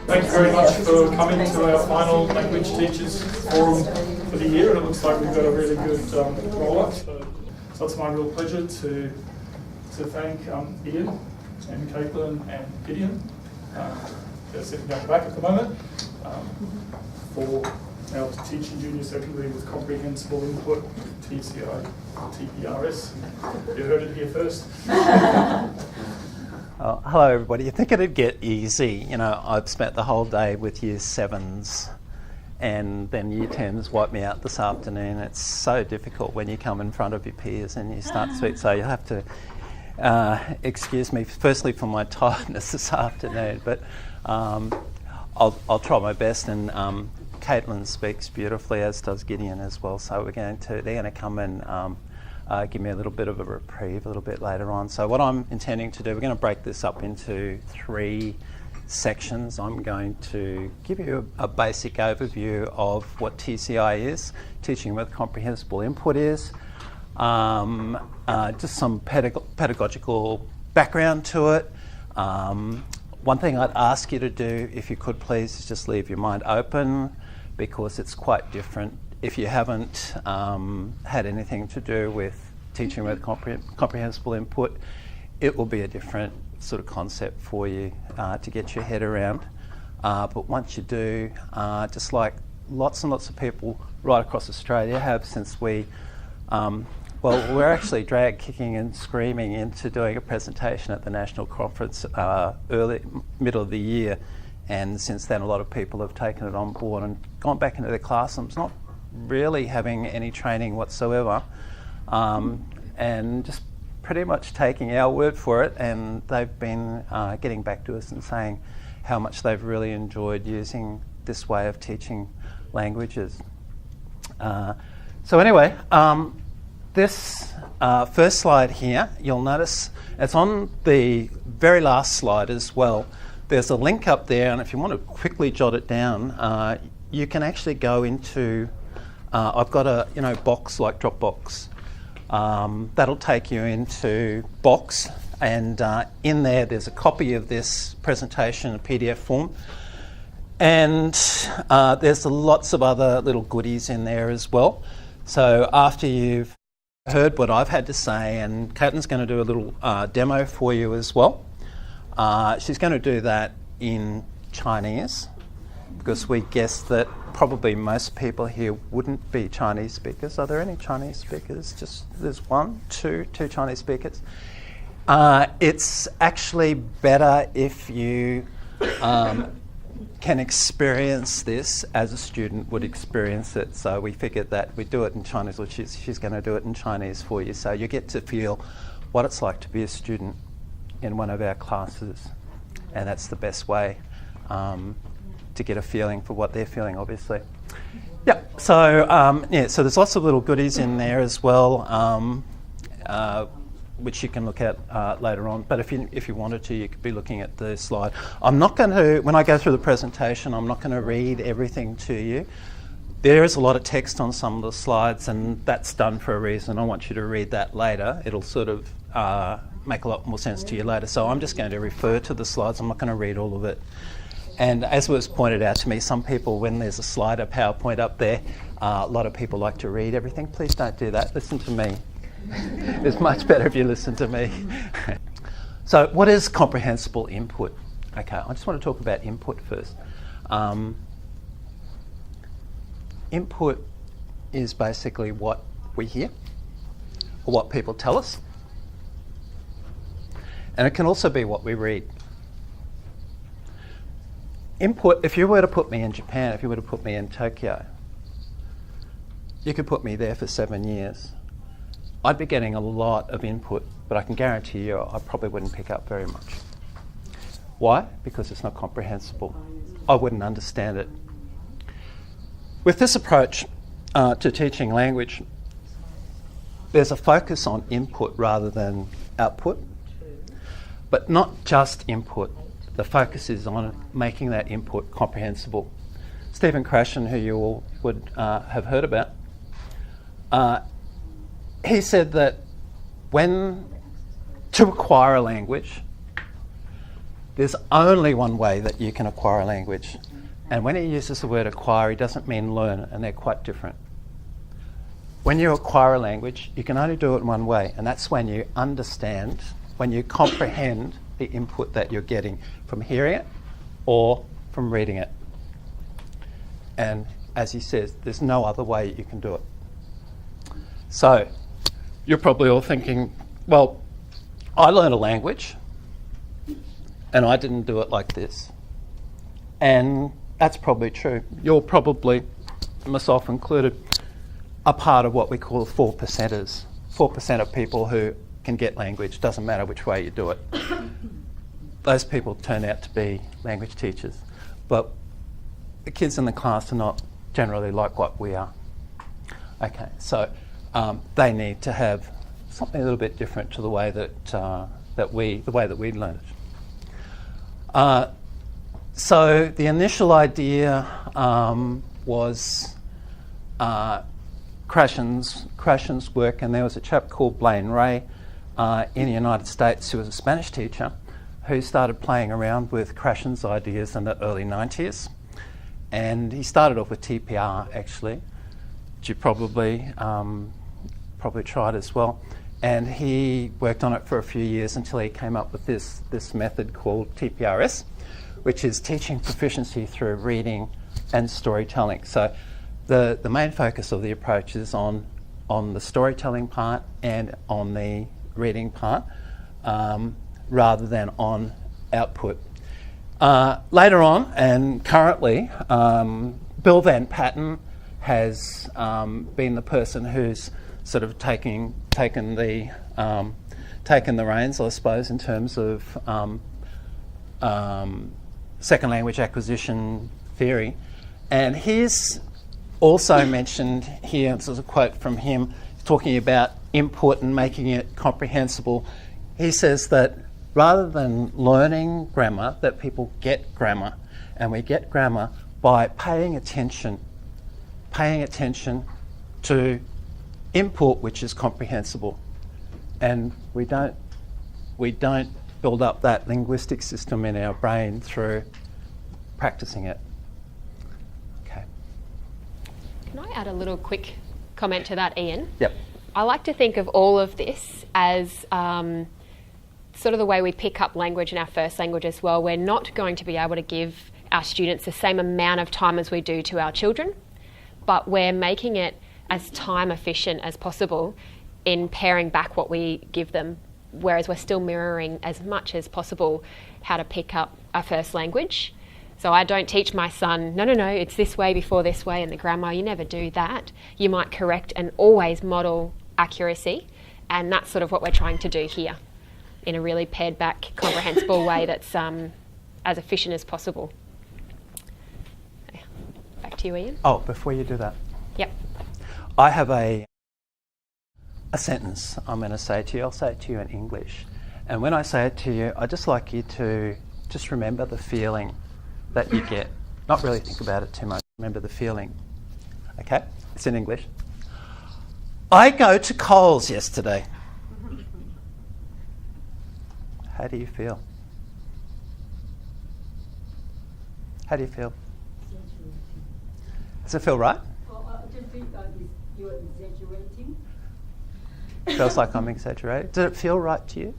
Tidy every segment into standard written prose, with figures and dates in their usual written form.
Thank you very much for coming to our final Language Teachers Forum for the year, and it looks like we've got a really good roll-up. So it's my real pleasure to thank Ian and Caitlin and Gideon, they're sitting down the back at the moment, for our teaching junior secondary with comprehensible input, TCI-TPRS. You heard it here first. Hello everybody. You think it'd get easy? You know, I've spent the whole day with year 7s and then year 10s wiped me out this afternoon. It's so difficult when you come in front of your peers and you start to speak, so you'll have to excuse me firstly for my tiredness this afternoon, but I'll try my best. And Caitlin speaks beautifully, as does Gideon as well, so they're going to come and give me a little bit of a reprieve a little bit later on. So what I'm intending to do, we're going to break this up into 3 sections. I'm going to give you a basic overview of what TCI is, Teaching with Comprehensible Input is, just some pedagogical background to it. One thing I'd ask you to do, if you could please, is just leave your mind open, because it's quite different. If you haven't had anything to do with teaching with comprehensible input, it will be a different sort of concept for you to get your head around. But once you do, just like lots and lots of people right across Australia have, since we're actually dragged kicking and screaming into doing a presentation at the National Conference middle of the year, and since then a lot of people have taken it on board and gone back into their classrooms, not really having any training whatsoever, and just pretty much taking our word for it, and they've been getting back to us and saying how much they've really enjoyed using this way of teaching languages. So anyway, this first slide here, you'll notice it's on the very last slide as well. There's a link up there, and if you want to quickly jot it down, you can actually go into I've got a box like Dropbox. That'll take you into Box, and in there's a copy of this presentation in PDF form, and there's lots of other little goodies in there as well. So after you've heard what I've had to say, and Caitlin's going to do a little demo for you as well. She's going to do that in Chinese, because we guess that probably most people here wouldn't be Chinese speakers. Are there any Chinese speakers? There's two Chinese speakers. It's actually better if you can experience this as a student would experience it. So we figured that we'd do it in Chinese, or she's going to do it in Chinese for you. So you get to feel what it's like to be a student in one of our classes, and that's the best way to get a feeling for what they're feeling, obviously. Yeah, so so there's lots of little goodies in there as well, which you can look at later on. But if you wanted to, you could be looking at the slide. I'm not going to, when I go through the presentation, I'm not going to read everything to you. There is a lot of text on some of the slides, and that's done for a reason. I want you to read that later. It'll sort of make a lot more sense to you later. So I'm just going to refer to the slides. I'm not going to read all of it. And as was pointed out to me, some people, when there's a slide, a PowerPoint up there, a lot of people like to read everything. Please don't do that. Listen to me. It's much better if you listen to me. So what is comprehensible input? Okay, I just want to talk about input first. Input is basically what we hear, or what people tell us. And it can also be what we read. Input, if you were to put me in Japan, if you were to put me in Tokyo, you could put me there for 7 years. I'd be getting a lot of input, but I can guarantee you I probably wouldn't pick up very much. Why? Because it's not comprehensible. I wouldn't understand it. With this approach to teaching language, there's a focus on input rather than output, but not just input. The focus is on making that input comprehensible. Stephen Krashen, who you all would have heard about, he said that to acquire a language, there's only one way that you can acquire a language. And when he uses the word acquire, he doesn't mean learn, and they're quite different. When you acquire a language, you can only do it in one way, and that's when you understand, when you comprehend the input that you're getting from hearing it or from reading it. And as he says, there's no other way you can do it. So you're probably all thinking, well, I learned a language and I didn't do it like this. And that's probably true. You're probably, myself included, a part of what we call 4%ers. 4% of people who can get language, doesn't matter which way you do it. Those people turn out to be language teachers. But the kids in the class are not generally like what we are. Okay, so they need to have something a little bit different to the way that we learn it. So the initial idea was Krashen's work, and there was a chap called Blaine Ray in the United States who was a Spanish teacher who started playing around with Krashen's ideas in the early 90s. And he started off with TPR, actually, which you probably tried as well. And he worked on it for a few years until he came up with this method called TPRS, which is teaching proficiency through reading and storytelling. So the main focus of the approach is on the storytelling part and on the reading part, rather than on output. Later on, and currently, Bill Van Patten has been the person who's sort of taken the reins, I suppose, in terms of second language acquisition theory. And he's also mentioned here, this is a quote from him, talking about input and making it comprehensible. He says that rather than learning grammar, that people get grammar. And we get grammar by paying attention to input which is comprehensible. And we don't build up that linguistic system in our brain through practicing it. Okay. Can I add a little quick comment to that, Ian? Yep. I like to think of all of this as sort of the way we pick up language in our first language as well. We're not going to be able to give our students the same amount of time as we do to our children, but we're making it as time efficient as possible in paring back what we give them, whereas we're still mirroring as much as possible how to pick up a first language. So I don't teach my son, no, it's this way before this way in the grammar. You never do that. You might correct and always model accuracy, and that's sort of what we're trying to do here in a really pared back, comprehensible way that's as efficient as possible. Back to you, Ian. Oh, before you do that. Yep. I have a sentence I'm going to say to you. I'll say it to you in English. And when I say it to you, I'd just like you to just remember the feeling that you get. Not really think about it too much. Remember the feeling. Okay? It's in English. I go to Coles yesterday. How do you feel? How do you feel? Does it feel right? Well, I just think you're exaggerating. Feels like I'm exaggerating. Did it feel right to you?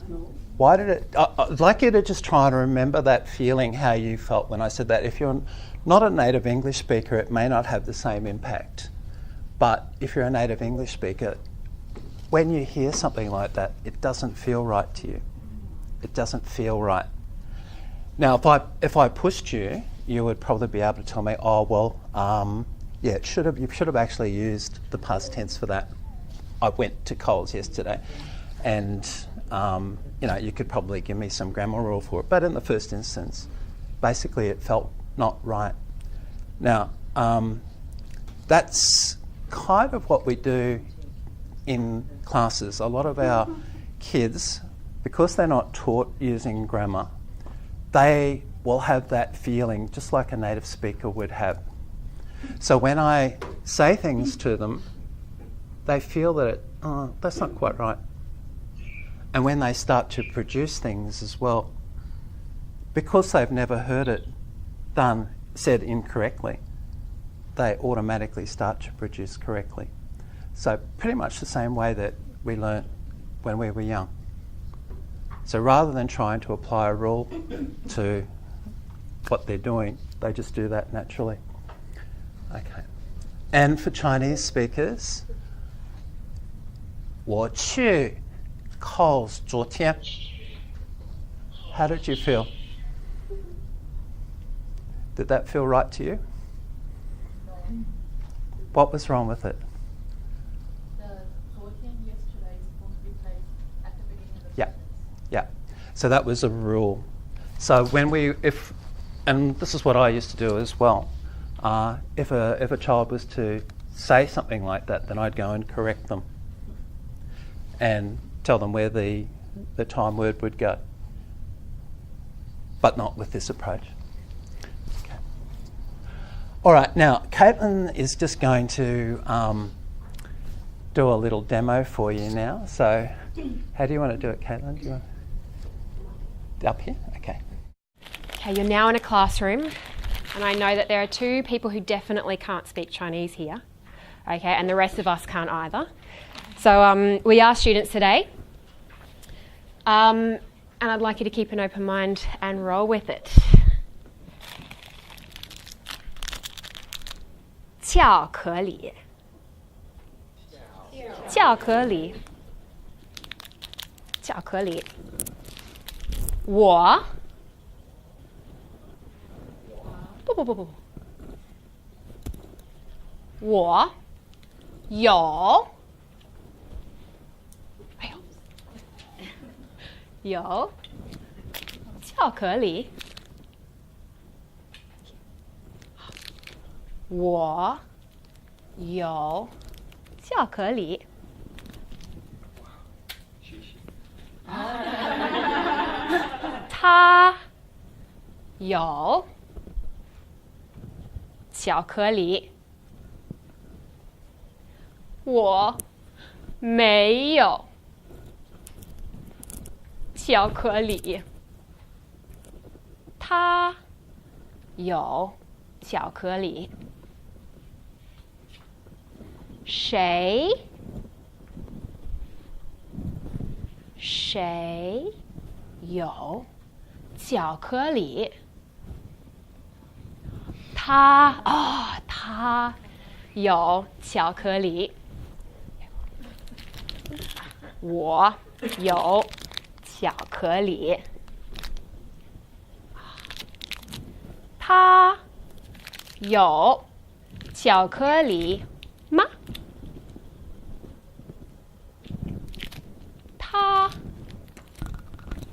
No. Why did it? I'd like you to just try to remember that feeling, how you felt when I said that. If you're not a native English speaker, it may not have the same impact. But if you're a native English speaker, when you hear something like that, it doesn't feel right to you. It doesn't feel right. Now, if I pushed you, you would probably be able to tell me, oh, well, yeah, you should have actually used the past tense for that. I went to Coles yesterday, and you could probably give me some grammar rule for it. But in the first instance, basically it felt not right. Now, that's kind of what we do in classes. A lot of our kids, because they're not taught using grammar, they will have that feeling just like a native speaker would have. So when I say things to them, they feel that that's not quite right. And when they start to produce things as well, because they've never heard it said incorrectly, they automatically start to produce correctly. So pretty much the same way that we learnt when we were young. So rather than trying to apply a rule to what they're doing, they just do that naturally. Okay. And for Chinese speakers, 我去 calls 昨天. How did you feel? Did that feel right to you? What was wrong with it? The 昨天 yesterday is supposed to be placed at the beginning of the Yeah. sentence. Yeah. So that was a rule. So when and this is what I used to do as well. If a child was to say something like that, then I'd go and correct them and tell them where the time word would go, but not with this approach. Okay. All right, now Caitlin is just going to do a little demo for you now. So how do you want to do it, Caitlin? Do you want up here? Okay. Okay, you're now in a classroom, and I know that there are two people who definitely can't speak Chinese here, okay, and the rest of us can't either. So we are students today, and I'd like you to keep an open mind and roll with it. 巧克力，巧克力，巧克力，我。不，我有，有巧克力，我有巧克力，他有巧克力，我没有巧克力，他有巧克力。谁有巧克力？他有巧克力，我有巧克力，他有巧克力吗？他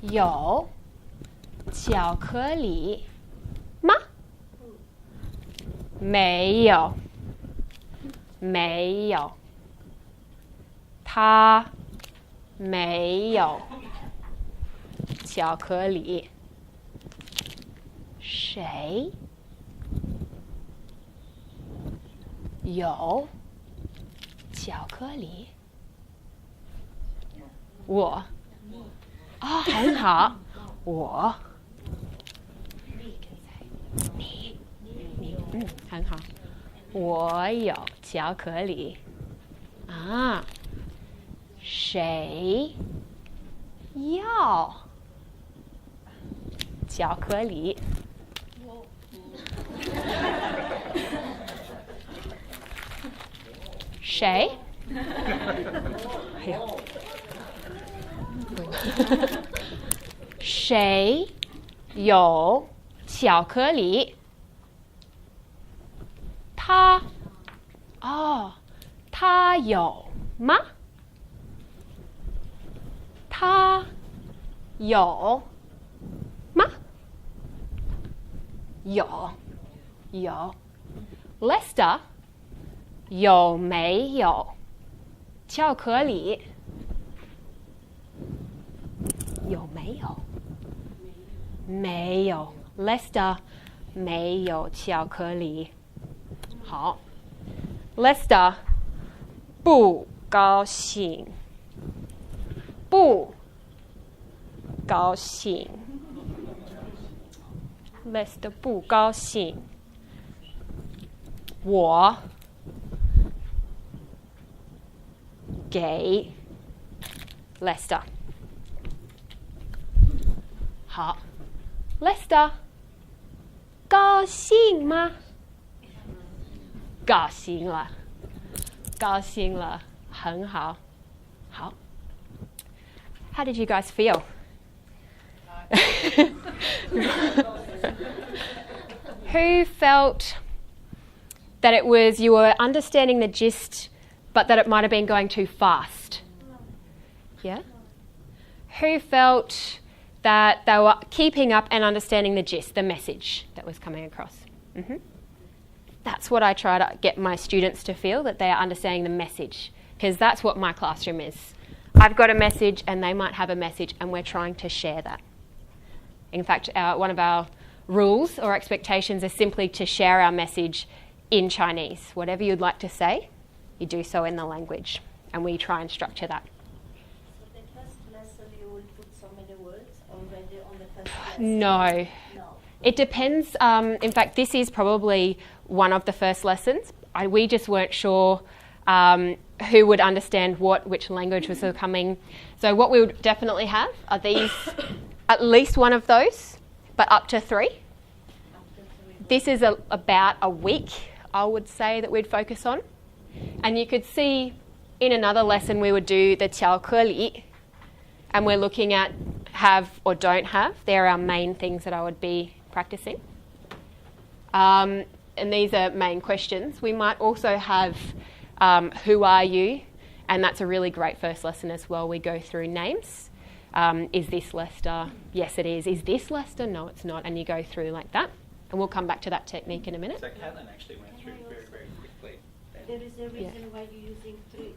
有巧克力吗？没有，没有，他没有巧克力。谁有巧克力？我。很好，我。你。很好，我有巧克力。谁要巧克力？谁？谁有巧克力？他有吗？他有吗？有。Lester 有没有巧克力？有没有？没有。Lester 没有巧克力。好 ，Lester 不高兴，不高兴。Lester 不高兴。我给 Lester。好 ，Lester 高兴吗？高兴了，高兴了，很好。好。How did you guys feel? Who felt that it was you were understanding the gist, but that it might have been going too fast? Yeah? Who felt that they were keeping up and understanding the gist, the message that was coming across? Mm-hmm. That's what I try to get my students to feel, that they are understanding the message, because that's what my classroom is. I've got a message and they might have a message, and we're trying to share that. In fact, one of our rules or expectations is simply to share our message in Chinese. Whatever you'd like to say, you do so in the language, and we try and structure that. So the first lesson you will put so many words already on the first lesson? No. It depends. In fact, this is probably one of the first lessons. We just weren't sure who would understand which language was coming. So what we would definitely have are these, at least one of those, but up to 3. This is about a week, I would say, that we'd focus on. And you could see in another lesson we would do the 巧克力, and we're looking at have or don't have. They're our main things that I would be practicing. And these are main questions. We might also have who are you? And that's a really great first lesson as well. We go through names. Is this Lester? Yes, it is. Is this Lester? No, it's not. And you go through like that. And we'll come back to that technique in a minute. So Caitlin actually went through very, very quickly. There is a reason why you're using three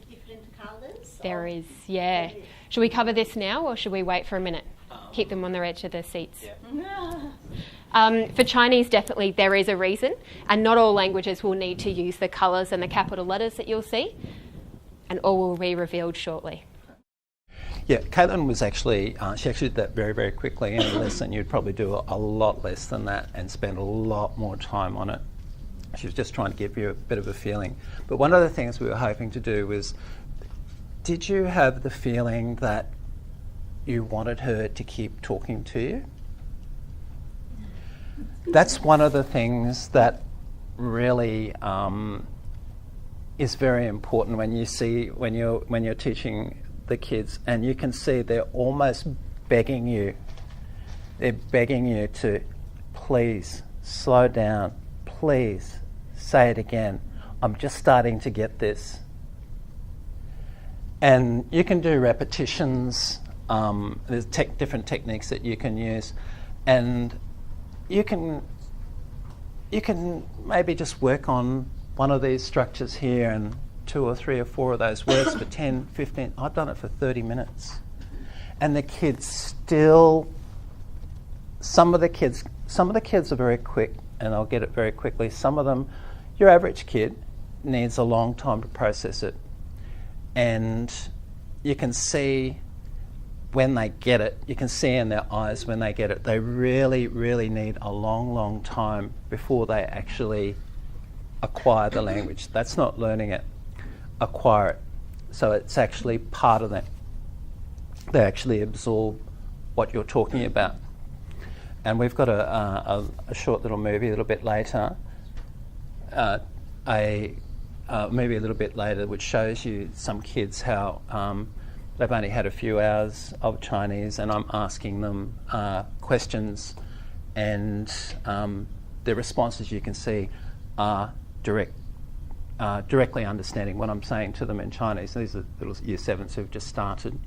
different colours? There is, yeah. Should we cover this now, or should we wait for a minute? Keep them on the edge of the seats. Yeah. For Chinese, definitely there is a reason, and not all languages will need to use the colours and the capital letters that you'll see, and all will be revealed shortly. Yeah, Caitlin was actually, she actually did that very, very quickly in a lesson. You'd probably do a lot less than that and spend a lot more time on it. She was just trying to give you a bit of a feeling. But one of the things we were hoping to do was, did you have the feeling that you wanted her to keep talking to you? That's one of the things that really is very important when you see when you're teaching the kids, and you can see they're almost begging you. They're begging you to please slow down, please say it again. I'm just starting to get this. And you can do repetitions. There's different techniques that you can use, and you can maybe just work on one of these structures here and 2 or 3 or 4 of those words for 10, 15. I've done it for 30 minutes. And the kids still, some of the kids are very quick and they'll get it very quickly. Some of them, your average kid needs a long time to process it. And you can see when they get it, you can see in their eyes when they get it, they really, really need a long, long time before they actually acquire the language. That's not learning it. Acquire it. So it's actually part of them. They actually absorb what you're talking about. And we've got a short little movie a little bit later, maybe a little bit later, which shows you some kids how they've only had a few hours of Chinese, and I'm asking them questions, and their responses, you can see, are directly understanding what I'm saying to them in Chinese. These are little Year 7s who've just started.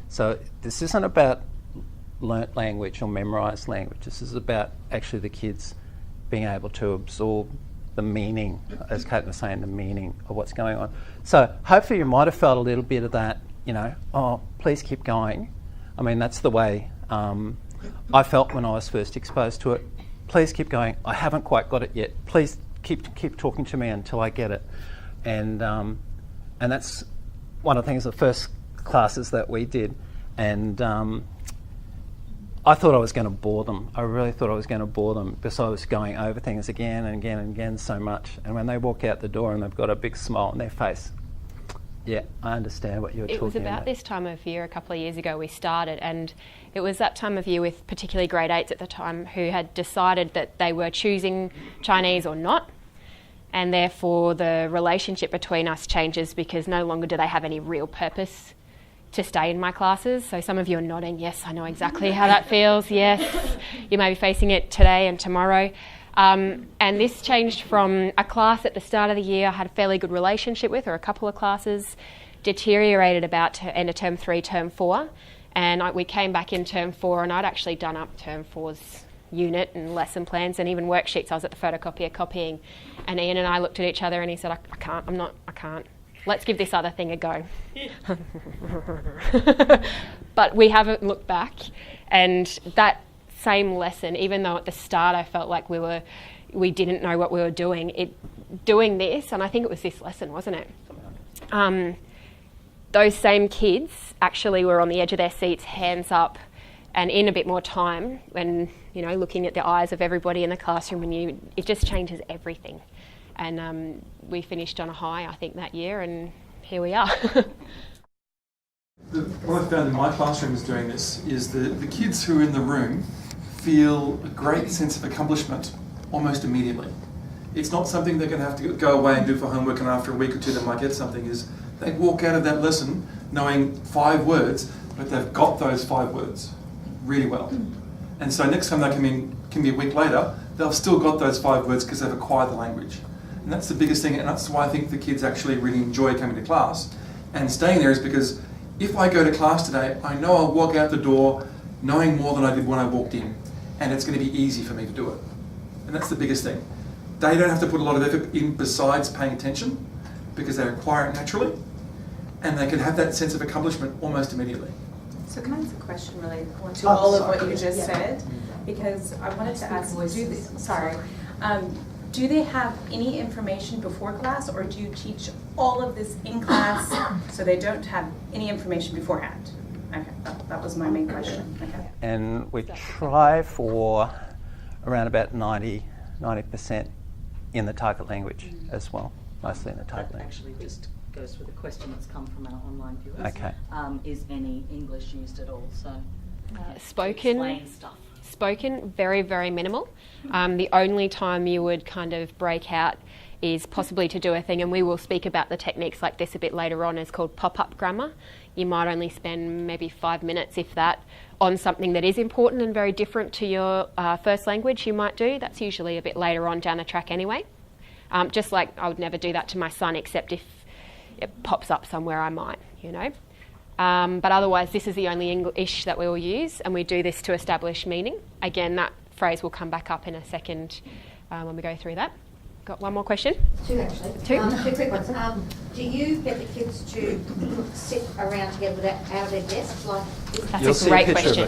So this isn't about learnt language or memorised language. This is about actually the kids being able to absorb the meaning, as Kate was saying, the meaning of what's going on. So hopefully you might have felt a little bit of that, oh, please keep going. I mean, that's the way I felt when I was first exposed to it. Please keep going. I haven't quite got it yet. Please keep talking to me until I get it. And that's one of the things, the first classes that we did. And I thought I was going to bore them. I really thought I was going to bore them because I was going over things again and again and again so much. And when they walk out the door and they've got a big smile on their face, yeah, I understand what you're talking about. It was about this time of year a couple of years ago we started, and it was that time of year with particularly grade 8s at the time who had decided that they were choosing Chinese or not, and therefore the relationship between us changes because no longer do they have any real purpose to stay in my classes. So some of you are nodding, yes, I know exactly how that feels, yes. You may be facing it today and tomorrow. And this changed from a class at the start of the year I had a fairly good relationship with, or a couple of classes, deteriorated about to end of term 3, term 4. And we came back in term 4 and I'd actually done up term 4's unit and lesson plans and even worksheets. I was at the photocopier copying. And Ian and I looked at each other and he said, I can't. Let's give this other thing a go. But we haven't looked back, and that same lesson, even though at the start I felt like we didn't know what we were doing, doing this, and I think it was this lesson, wasn't it? Those same kids actually were on the edge of their seats, hands up, and in a bit more time, when looking at the eyes of everybody in the classroom, and it just changes everything. And we finished on a high, I think, that year, and here we are. What I've found in my classrooms doing this is the kids who are in the room feel a great sense of accomplishment almost immediately. It's not something they're going to have to go away and do for homework, and after a week or two they might get something. They walk out of that lesson knowing 5 words, but they've got those 5 words really well. And so next time they come in, can be a week later, they've still got those 5 words because they've acquired the language. And that's the biggest thing, and that's why I think the kids actually really enjoy coming to class and staying there, is because if I go to class today, I know I'll walk out the door knowing more than I did when I walked in, and it's going to be easy for me to do it. And that's the biggest thing. They don't have to put a lot of effort in besides paying attention, because they acquire it naturally, and they can have that sense of accomplishment almost immediately. So can I ask a question related to all of what you just said? Because I wanted to ask, do they have any information before class, or do you teach all of this in class so they don't have any information beforehand? Okay, that was my main question. Okay. And we try for around about 90% in the target language as well, mostly in the target language. Actually just goes with a question that's come from our online viewers. Okay. Is any English used at all? So Spoken, very, very minimal. The only time you would kind of break out is possibly to do a thing, and we will speak about the techniques like this a bit later on, is called pop-up grammar. You might only spend maybe 5 minutes, if that, on something that is important and very different to your first language you might do. That's usually a bit later on down the track anyway. Just like I would never do that to my son, except if it pops up somewhere I might, But otherwise, this is the only English that we will use, and we do this to establish meaning. Again, that phrase will come back up in a second when we go through that. Got one more question? 2 actually. 2 quick ones. Do you get the kids to sit around together out of their desks? That's a great question.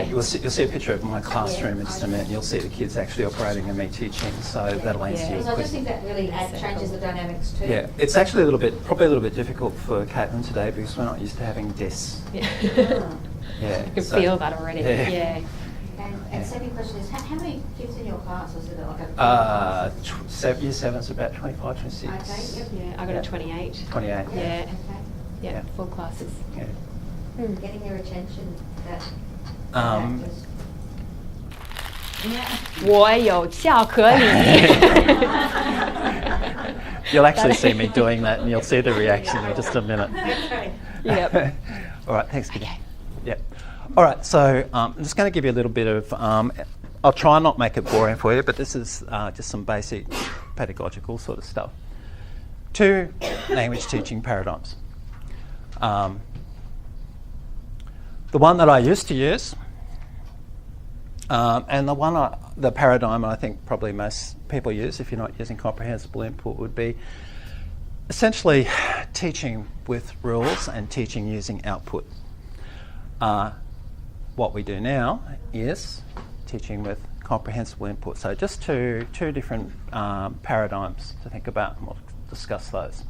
You'll see a picture of my classroom in just a minute. You'll see the kids actually operating and me teaching, so that'll answer your question. Because I just think that really changes the dynamics too. Yeah, it's actually probably a little bit difficult for Caitlin today because we're not used to having desks. Yeah. Yeah. You can feel that already. Yeah. And second question is, how many kids in your class? Was it like Year 7's about 25, 26. Okay, yep. Yeah, I got a 28. 28. Yeah. Okay. Yeah, full classes. Yeah. Getting their attention, that 我有教可理. You'll actually see me doing that, and you'll see the reaction in just a minute. Okay. Yep. All right, thanks, Gideon. Yep. All right, so I'm just going to give you a little bit of, I'll try and not make it boring for you, but this is just some basic pedagogical sort of stuff. 2 language teaching paradigms. The one that I used to use, and the paradigm I think probably most people use if you're not using comprehensible input, would be essentially teaching with rules and teaching using output. What we do now is teaching with comprehensible input. So just two different paradigms to think about, and we'll discuss those.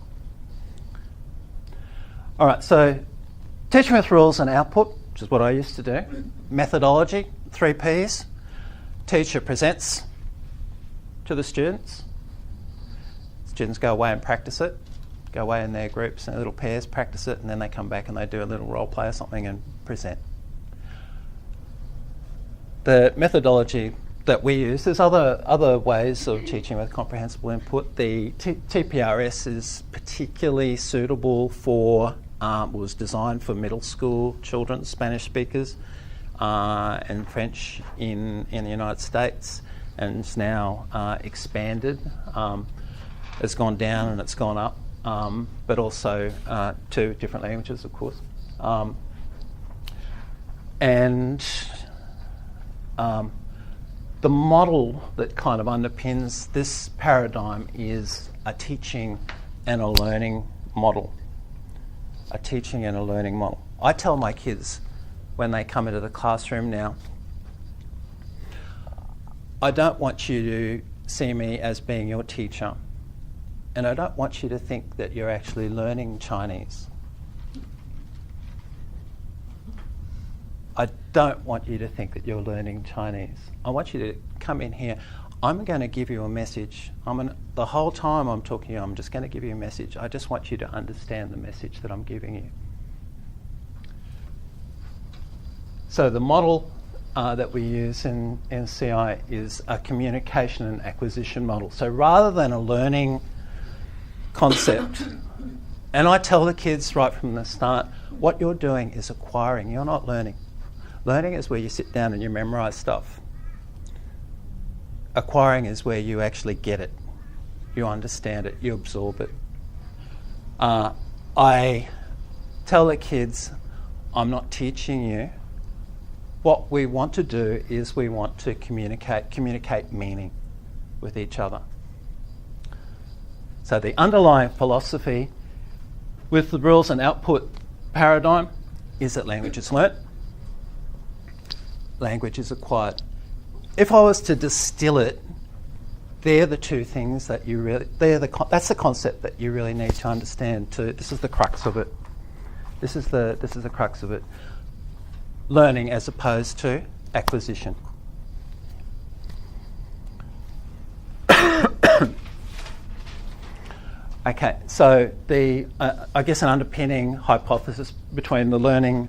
All right, so teaching with rules and output. which is what I used to do. Methodology, 3 Ps. Teacher presents to the students. Students go away and practice it. Go away in their groups and little pairs, practice it, and then they come back and they do a little role play or something and present. The methodology that we use, there's other ways of teaching with comprehensible input. The TPRS is particularly suitable for, was designed for middle school children, Spanish speakers, and French in the United States, and it's now expanded. It's gone down and it's gone up, but also to different languages, of course. The model that kind of underpins this paradigm is a teaching and a learning model. A teaching and a learning model. I tell my kids when they come into the classroom now, I don't want you to see me as being your teacher, and I don't want you to think that you're actually learning Chinese. I don't want you to think that you're learning Chinese. I want you to come in here. I'm going to give you a message. The whole time I'm talking to you, I'm just going to give you a message. I just want you to understand the message that I'm giving you. So the model that we use in CI is a communication and acquisition model. So rather than a learning concept, and I tell the kids right from the start, what you're doing is acquiring, you're not learning. Learning is where you sit down and you memorise stuff. Acquiring is where you actually get it. You understand it, you absorb it. I tell the kids, I'm not teaching you. What we want to do is we want to communicate meaning with each other. So the underlying philosophy with the rules and output paradigm is that language is learnt, language is acquired. If I was to distill it, they're the two things that you really, that's the concept that you really need to understand. This is the crux of it. This is the crux of it. Learning as opposed to acquisition. Okay, so I guess an underpinning hypothesis between the learning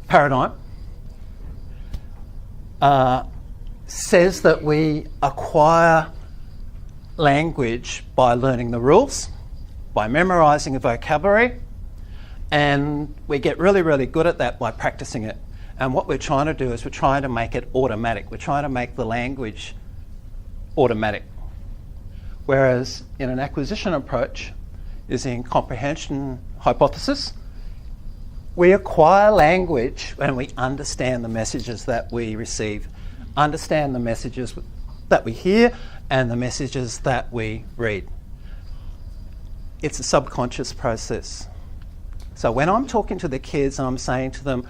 paradigm says that we acquire language by learning the rules, by memorising a vocabulary, and we get really, really good at that by practicing it. And what we're trying to do is we're trying to make it automatic. We're trying to make the language automatic. Whereas in an acquisition approach, using comprehension hypothesis, we acquire language when we understand the messages that we receive, understand the messages that we hear, and the messages that we read. It's a subconscious process. So when I'm talking to the kids and I'm saying to them,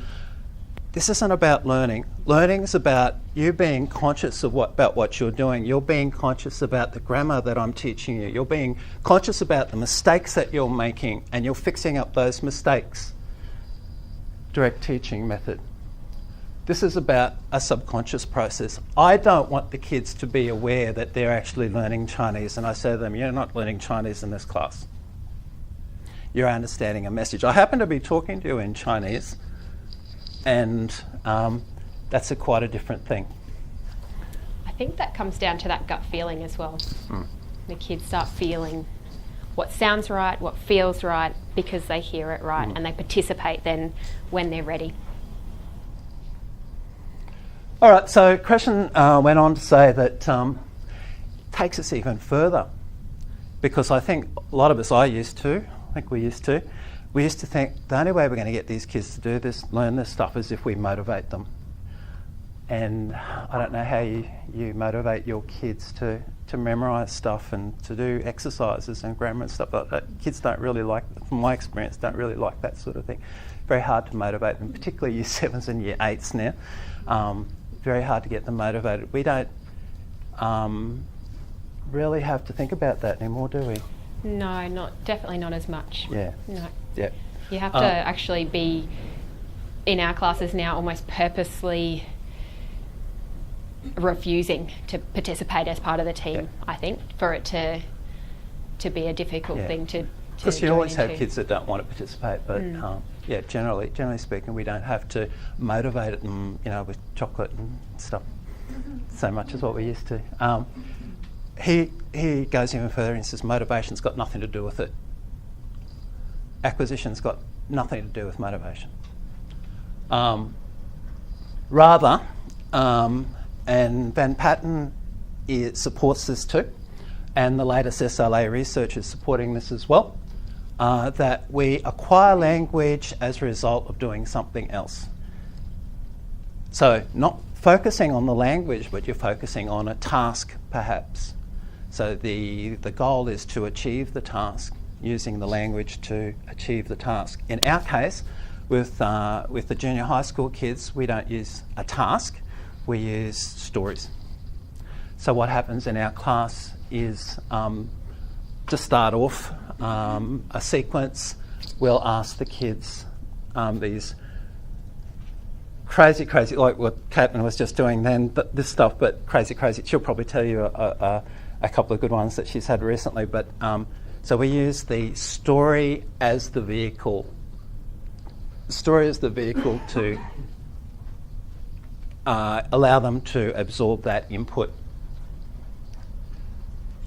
this isn't about learning. Learning is about you being conscious of about what you're doing. You're being conscious about the grammar that I'm teaching you. You're being conscious about the mistakes that you're making, and you're fixing up those mistakes. Direct teaching method. This is about a subconscious process. I don't want the kids to be aware that they're actually learning Chinese, and I say to them, you're not learning Chinese in this class. You're understanding a message. I happen to be talking to you in Chinese, and that's quite a different thing. I think that comes down to that gut feeling as well. The kids start feeling what sounds right, what feels right, because they hear it right, and they participate then when they're ready. All right, so Krashen went on to say that takes us even further, because I think a lot of us, we used to think the only way we're going to get these kids to do this, learn this stuff, is if we motivate them. And I don't know how you motivate your kids to memorise stuff and to do exercises and grammar and stuff like that. Kids don't really like, from my experience, don't really like that sort of thing. Very hard to motivate them, particularly year 7s and year 8s now. Very hard to get them motivated. We don't really have to think about that anymore, do we? No, definitely not as much. Yeah. No. Yeah. You have to actually be, in our classes now, almost purposely refusing to participate as part of the team, I think, for it to be a difficult thing to because you join always have into. kids that don't want to participate, but generally speaking, we don't have to motivate them, with chocolate and stuff so much as what we used to. He goes even further and says motivation's got nothing to do with it. Acquisition's got nothing to do with motivation. Rather, and Van Patten supports this too, and the latest SLA research is supporting this as well, that we acquire language as a result of doing something else. So not focusing on the language, but you're focusing on a task perhaps. So the goal is to achieve the task, using the language to achieve the task. In our case, with the junior high school kids, we don't use a task, we use stories. So what happens in our class is, to start off, a sequence, we'll ask the kids these crazy, like what Caitlin was just doing then, but this stuff, but crazy. She'll probably tell you a couple of good ones that she's had recently, but so we use the story as the vehicle. The story as the vehicle to allow them to absorb that input.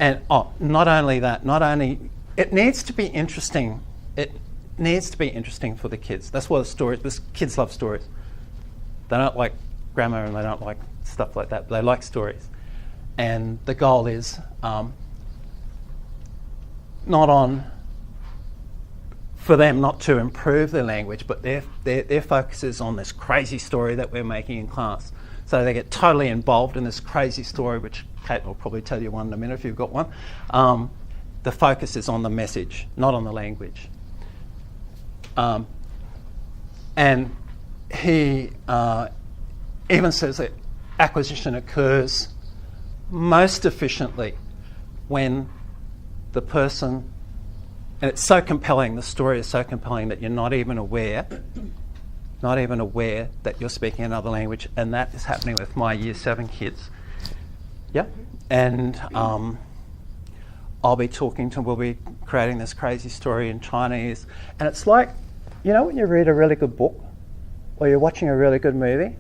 And not only that, it needs to be interesting. It needs to be interesting for the kids. That's what kids love stories. They don't like grammar and they don't like stuff like that, but they like stories. And the goal is for them not to improve their language, but their focus is on this crazy story that we're making in class. So they get totally involved in this crazy story, which Kate will probably tell you one in a minute if you've got one. The focus is on the message, not on the language. And he even says that acquisition occurs most efficiently when the person, and it's so compelling, the story is so compelling that you're not even aware that you're speaking another language, and that is happening with my Year 7 kids. Yeah, and we'll be creating this crazy story in Chinese, and it's like, when you read a really good book, or you're watching a really good movie,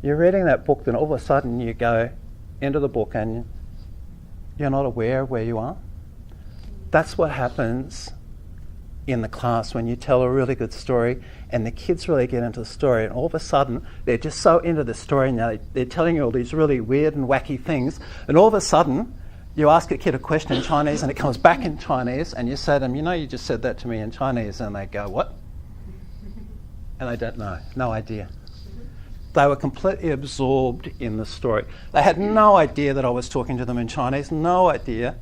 you're reading that book, then all of a sudden you go into the book and you're not aware of where you are. That's what happens in the class when you tell a really good story and the kids really get into the story, and all of a sudden they're just so into the story and they're telling you all these really weird and wacky things, and all of a sudden you ask a kid a question in Chinese and it comes back in Chinese, and you say to them, you just said that to me in Chinese, and they go, what? And they don't know, no idea. They were completely absorbed in the story. They had no idea that I was talking to them in Chinese, no idea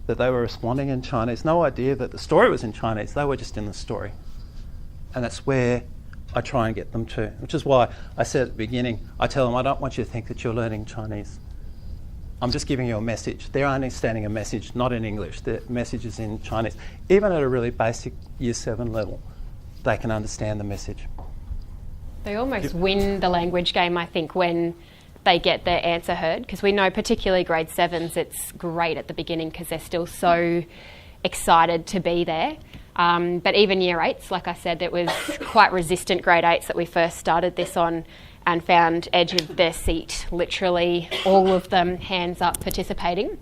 that they were responding in Chinese, no idea that the story was in Chinese. They were just in the story. And that's where I try and get them to, which is why I said at the beginning, I tell them, I don't want you to think that you're learning Chinese. I'm just giving you a message. They're understanding a message, not in English. The message is in Chinese. Even at a really basic Year 7 level, they can understand the message. They almost win the language game, I think, when they get their answer heard, because we know particularly grade 7s, it's great at the beginning because they're still so excited to be there. But even Year 8s, like I said, it was quite resistant grade 8s that we first started this on, and found edge of their seat, literally all of them hands up participating,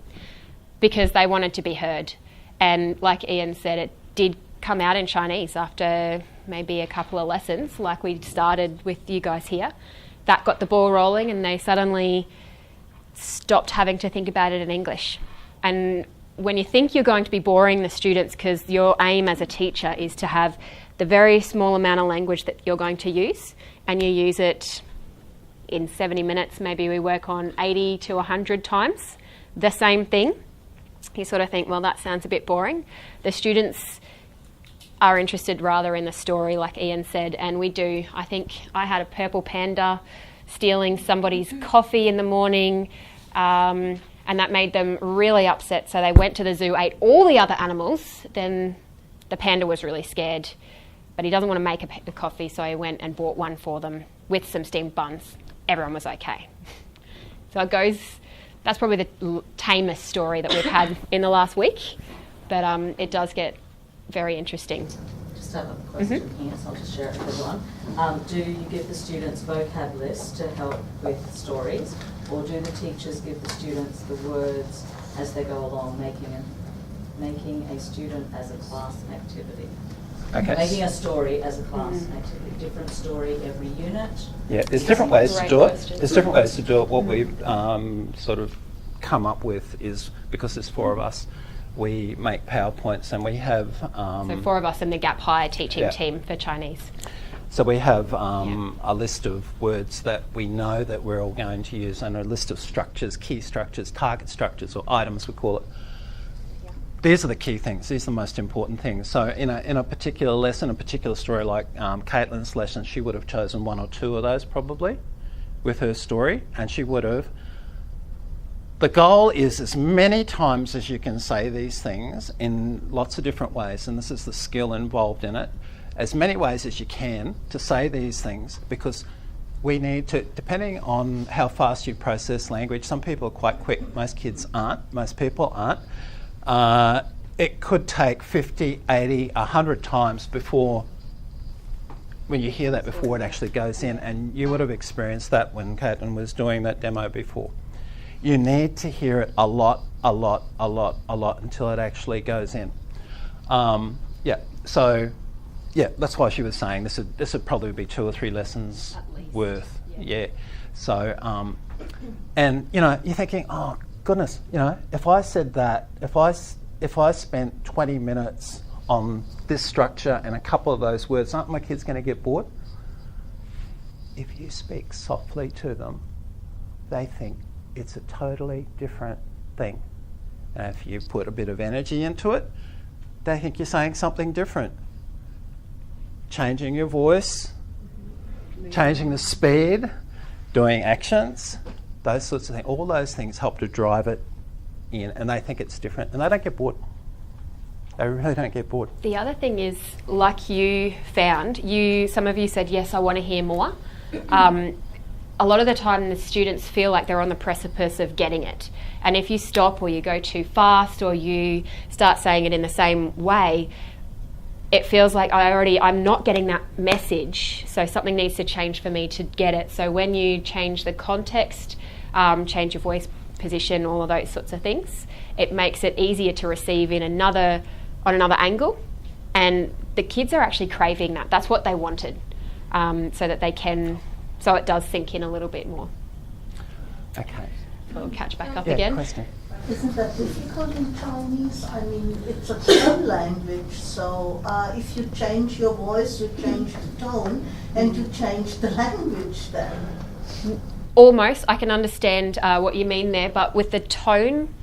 because they wanted to be heard. And like Ian said, it did come out in Chinese after maybe a couple of lessons, like we started with you guys here. That got the ball rolling, and they suddenly stopped having to think about it in English. And when you think you're going to be boring the students, because your aim as a teacher is to have the very small amount of language that you're going to use, and you use it in 70 minutes, maybe we work on 80 to 100 times the same thing, you sort of think, well, that sounds a bit boring. The students are interested rather in the story, like Ian said, and we do. I think I had a purple panda stealing somebody's coffee in the morning, and that made them really upset, so they went to the zoo, ate all the other animals. Then the panda was really scared, but he doesn't want to make a coffee, so he went and bought one for them with some steamed buns. Everyone was okay. So it goes, that's probably the tamest story that we've had in the last week, but it does get very interesting. Just have a question here, so I'll just share it with everyone. Do you give the students vocab lists to help with stories, or do the teachers give the students the words as they go along, making a student as a class activity? Okay. Making a story as a class activity. Different story every unit. Yeah, there's different ways to do it. Question. There's different ways to do it. What we've sort of come up with is, because there's 4 of us, we make PowerPoints, and we have... so 4 of us in the Gap High teaching team for Chinese. So we have a list of words that we know that we're all going to use, and a list of structures, key structures, target structures, or items we call it. These are the key things. These are the most important things. So in a particular lesson, a particular story, like Caitlin's lesson, she would have chosen 1 or 2 of those probably with her story, and she would have. The goal is as many times as you can say these things in lots of different ways, and this is the skill involved in it, as many ways as you can to say these things, because we need to, depending on how fast you process language, some people are quite quick, most kids aren't, most people aren't. It could take 50, 80, 100 times before, when you hear that before it actually goes in, and you would have experienced that when Caitlin was doing that demo before. You need to hear it a lot until it actually goes in. So that's why she was saying this would probably be 2 or 3 lessons worth. Yeah. So, and you're thinking, oh goodness, if I said that, if I spent 20 minutes on this structure and a couple of those words, aren't my kids going to get bored? If you speak softly to them, they think it's a totally different thing. And if you put a bit of energy into it, they think you're saying something different. Changing your voice, changing the speed, doing actions, those sorts of things. All those things help to drive it in, and they think it's different, and they don't get bored. They really don't get bored. The other thing is, like you found, some of you said, yes, I want to hear more. A lot of the time the students feel like they're on the precipice of getting it. And if you stop, or you go too fast, or you start saying it in the same way, it feels like I'm not getting that message, so something needs to change for me to get it. So when you change the context, change your voice position, all of those sorts of things, it makes it easier to receive on another angle. And the kids are actually craving that. That's what they wanted, so it does sink in a little bit more. Okay. We'll catch back up again. Question. Isn't that difficult in Chinese? I mean, it's a tone language, so if you change your voice, you change the tone, and you change the language then. Almost. I can understand what you mean there, but with the tone,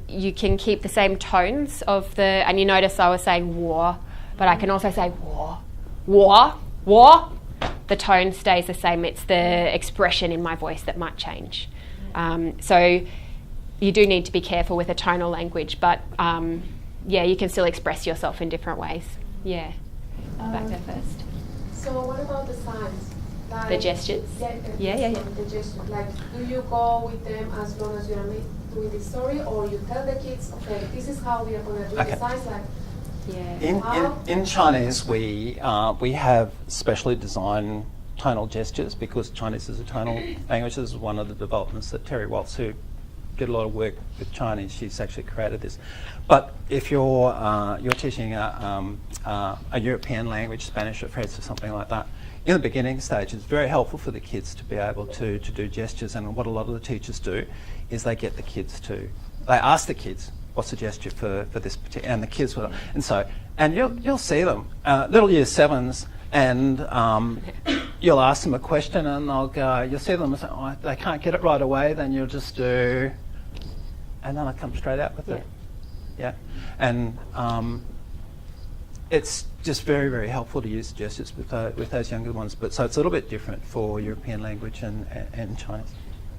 you can keep the same tones and you notice I was saying war, but I can also say war. The tone stays the same. It's the expression in my voice that might change. So you do need to be careful with a tonal language, but you can still express yourself in different ways. Yeah. Back there first. So what about the signs? Like The gestures? Yeah. The gestures. Like, do you go with them as long as you're doing the story, or you tell the kids, okay, this is how we are going to do the signs? Like, in Chinese, we have specially designed tonal gestures, because Chinese is a tonal language. This is one of the developments that Terry Waltz, who did a lot of work with Chinese, she's actually created this. But if you're teaching a European language, Spanish or French or something like that, in the beginning stage, it's very helpful for the kids to be able to do gestures. And what a lot of the teachers do is they ask the kids, what's the gesture for this particular, and the kids will, and you'll see them, little year 7s, and you'll ask them a question and they'll go, you'll see them and say, oh, they can't get it right away, then you'll just do, and then I come straight out with it. Yeah. And it's just very, very helpful to use gestures with those younger ones. But so it's a little bit different for European language and Chinese.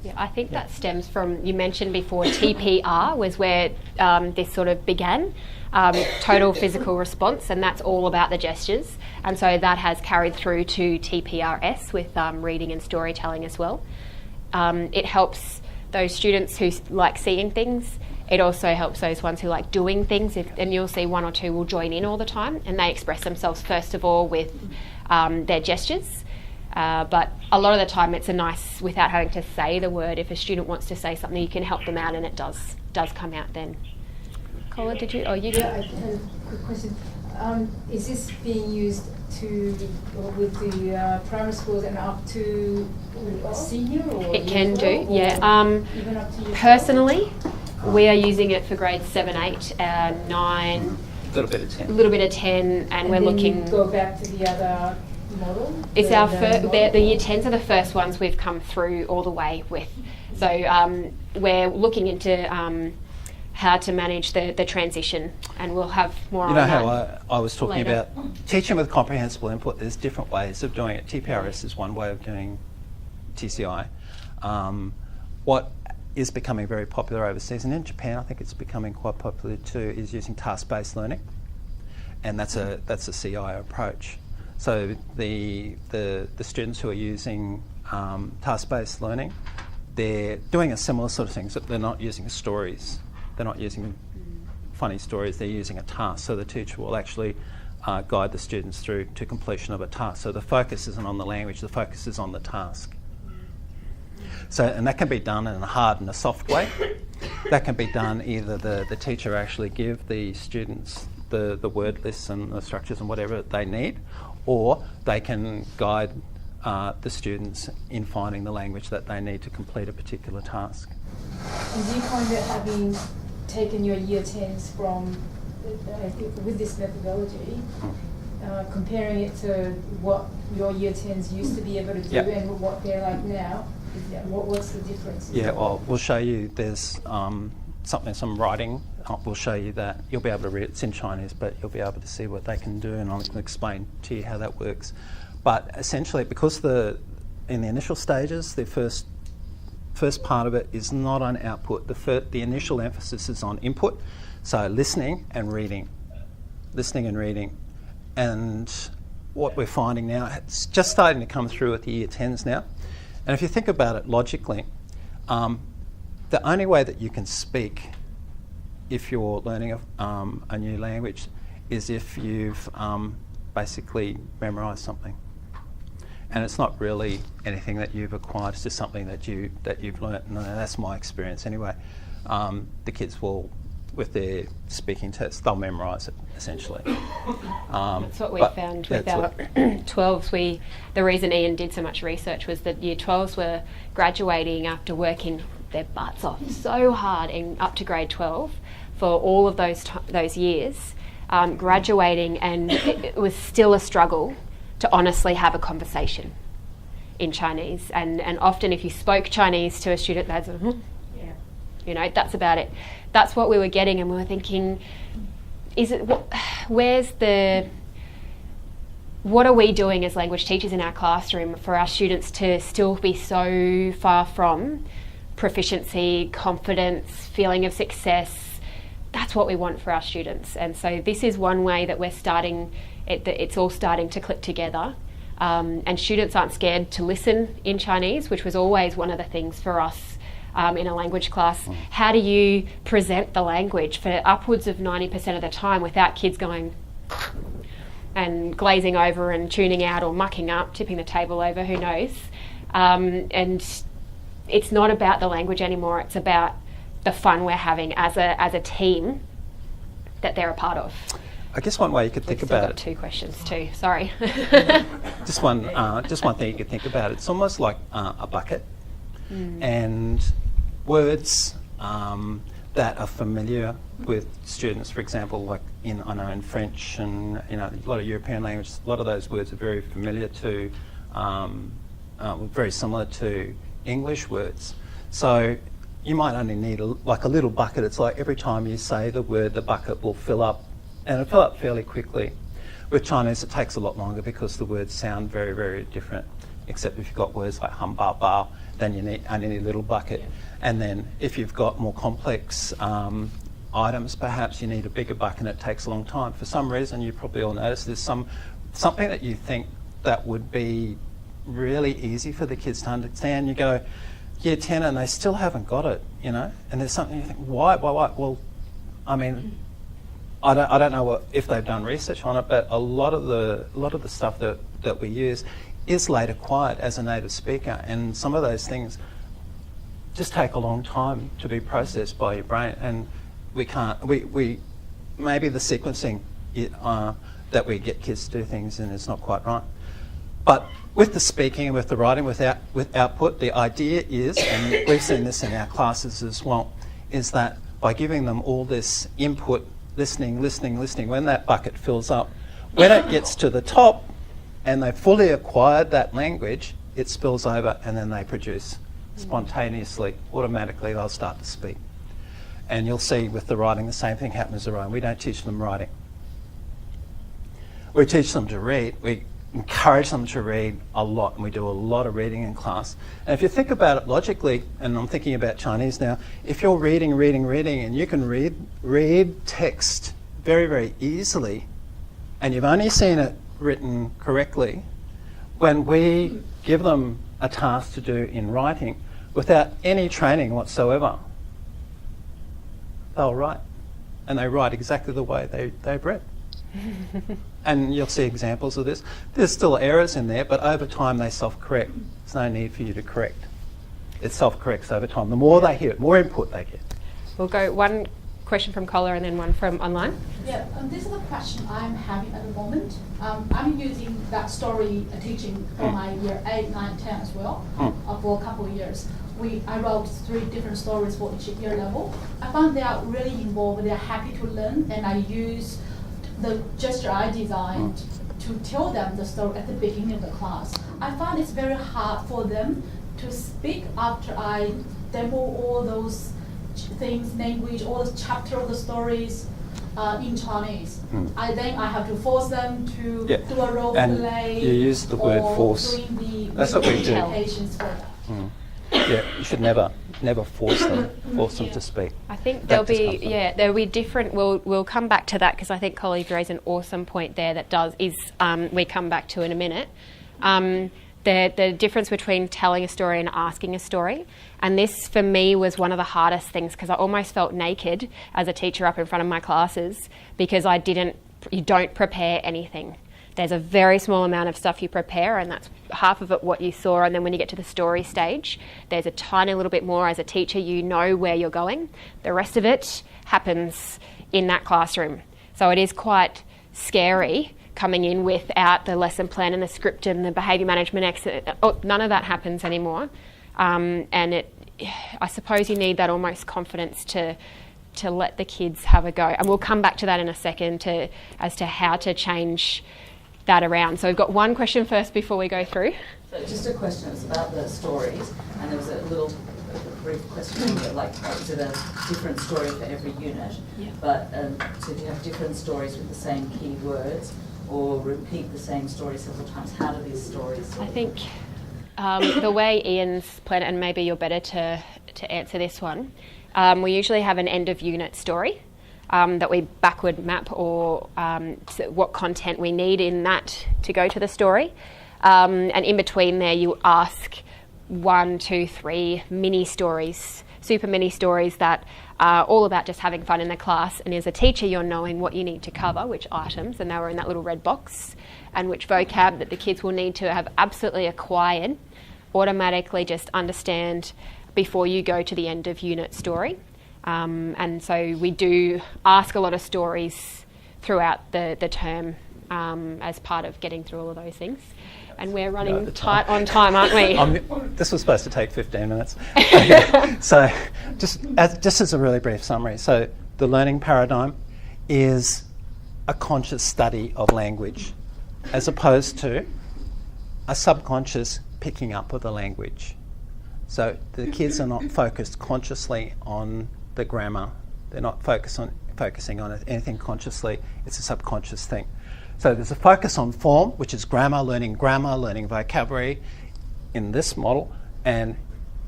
Yeah, I think that stems from, you mentioned before, TPR was where this sort of began, total physical response, and that's all about the gestures. And so that has carried through to TPRS with reading and storytelling as well. It helps those students who like seeing things. It also helps those ones who like doing things, and you'll see one or two will join in all the time, and they express themselves first of all with their gestures. But a lot of the time it's a nice, without having to say the word, if a student wants to say something, you can help them out and it does come out then. Colin, did you? Oh, you did. Yeah, I had a quick question. Is this being used with the primary schools and up to senior? Or it can do, or yeah. Even up to year Personally, we are using it for grades 7, 8, 9. A little bit of 10. A little bit of 10, and we're then looking. You go back to the other model? It's our the year 10s are the first ones we've come through all the way with. So we're looking into how to manage the transition, and we'll have more on that. You know how I was talking later. about teaching with comprehensible input, there's different ways of doing it. TPRS is one way of doing TCI. What is becoming very popular overseas, and in Japan I think it's becoming quite popular too, is using task-based learning, and that's a CI approach. So the students who are using task-based learning, they're doing a similar sort of thing, so they're not using stories. They're not using funny stories, they're using a task. So the teacher will actually guide the students through to completion of a task. So the focus isn't on the language, the focus is on the task. So, and that can be done in a hard and a soft way. That can be done either the teacher actually give the students the word lists and the structures and whatever they need, or they can guide the students in finding the language that they need to complete a particular task. And do you find that having taken your year 10s from, with this methodology, comparing it to what your year 10s used to be able to do and what they're like now, what's the difference? Yeah, well, we'll show you, there's some writing, we'll show you that. You'll be able to read it, it's in Chinese, but you'll be able to see what they can do, and I'll explain to you how that works. But essentially, because in the initial stages, the first part of it is not on output. The initial emphasis is on input, so listening and reading. And what we're finding now, it's just starting to come through at the year 10s now. And if you think about it logically, the only way that you can speak if you're learning a new language is if you've basically memorised something. And it's not really anything that you've acquired, it's just something that you've learnt, and that's my experience anyway. The kids will, with their speaking tests, they'll memorise it, essentially. That's what we found with our 12s. The reason Ian did so much research was that year 12s were graduating after working their butts off so hard up to grade 12 for all of those years, graduating, and it was still a struggle to honestly have a conversation in Chinese. And often if you spoke Chinese to a student, they'd say, that's about it. That's what we were getting, and we were thinking, what are we doing as language teachers in our classroom for our students to still be so far from proficiency, confidence, feeling of success? That's what we want for our students. And so this is one way that we're starting, it's all starting to click together. And students aren't scared to listen in Chinese, which was always one of the things for us in a language class. How do you present the language for upwards of 90% of the time without kids going and glazing over and tuning out or mucking up, tipping the table over, who knows? And it's not about the language anymore, it's about the fun we're having as a team that they're a part of. I guess one way you could think about it. We've still got 2 questions too, sorry. Just one thing you could think about. It's almost like a bucket, and words that are familiar with students, for example, like in French and a lot of European languages, a lot of those words are very familiar to, very similar to English words. So you might only need a little bucket. It's like every time you say the word, the bucket will fill up, and it'll fill up fairly quickly. With Chinese, it takes a lot longer because the words sound very, very different, except if you've got words like hum, ba, ba, then you need only need a little bucket. And then if you've got more complex items, perhaps you need a bigger bucket and it takes a long time. For some reason, you probably all noticed there's something that you think that would be really easy for the kids to understand. You go, year 10 and they still haven't got it, you know, and there's something you think, why? Well, I mean, I don't know if they've done research on it, but a lot of the stuff that we use is late acquired as a native speaker, and some of those things just take a long time to be processed by your brain, and we maybe the sequencing that we get kids to do things in is not quite right. But with the speaking and with the writing, with output, the idea is, and we've seen this in our classes as well, is that by giving them all this input, listening, when that bucket fills up, when it gets to the top and they've fully acquired that language, it spills over and then they produce spontaneously, automatically they'll start to speak. And you'll see with the writing the same thing happens around. We don't teach them writing. We teach them to read. We encourage them to read a lot, and we do a lot of reading in class. And if you think about it logically, and I'm thinking about Chinese now, if you're reading, and you can read text very, very easily, and you've only seen it written correctly, when we give them a task to do in writing, without any training whatsoever, they'll write. And they write exactly the way they've read. And you'll see examples of this. There's still errors in there, but over time they self-correct. There's no need for you to correct. It self-corrects over time. The more they hear it, more input they get. We'll go one question from caller and then one from online. Yeah, this is a question I'm having at the moment. I'm using that story teaching for my year 8, 9, 10 as well, for a couple of years. I wrote 3 different stories for each year level. I found they are really involved, they're happy to learn, and I use the gesture I designed to tell them the story at the beginning of the class. I find it's very hard for them to speak after I demo all those things, language, all the chapter of the stories in Chinese. I have to force them to do a role play. You use the word force. That's what we do. For that. Yeah, you should never force them to speak. I think there'll be different. We'll come back to that because I think Collie raised an awesome point there we come back to in a minute. The difference between telling a story and asking a story, and this for me was one of the hardest things because I almost felt naked as a teacher up in front of my classes because you don't prepare anything. There's a very small amount of stuff you prepare, and that's half of it what you saw. And then when you get to the story stage, there's a tiny little bit more. As a teacher, you know where you're going. The rest of it happens in that classroom. So it is quite scary coming in without the lesson plan and the script and the behaviour management exit. None of that happens anymore. And I suppose you need that almost confidence to let the kids have a go. And we'll come back to that in a second as to how to change that around. So we've got one question first before we go through. So just a question, it's about the stories, and there was a little brief question, like is it a different story for every unit? Yeah. But so do you have different stories with the same key words, or repeat the same story several times? How do these stories? I think the way Ian's planned it, and maybe you're better to answer this one, we usually have an end of unit story. That we backward map or what content we need in that to go to the story. And in between there you ask 1, 2, 3 mini stories, super mini stories that are all about just having fun in the class. And as a teacher you're knowing what you need to cover, which items, and they were in that little red box, and which vocab that the kids will need to have absolutely acquired, automatically just understand before you go to the end of unit story. And so we do ask a lot of stories throughout the term as part of getting through all of those things. And we're running tight on time, aren't we? This was supposed to take 15 minutes. Okay. So just as a really brief summary, so the learning paradigm is a conscious study of language as opposed to a subconscious picking up of the language. So the kids are not focused consciously on the grammar. They're not focusing on anything consciously. It's a subconscious thing. So there's a focus on form, which is learning vocabulary in this model, and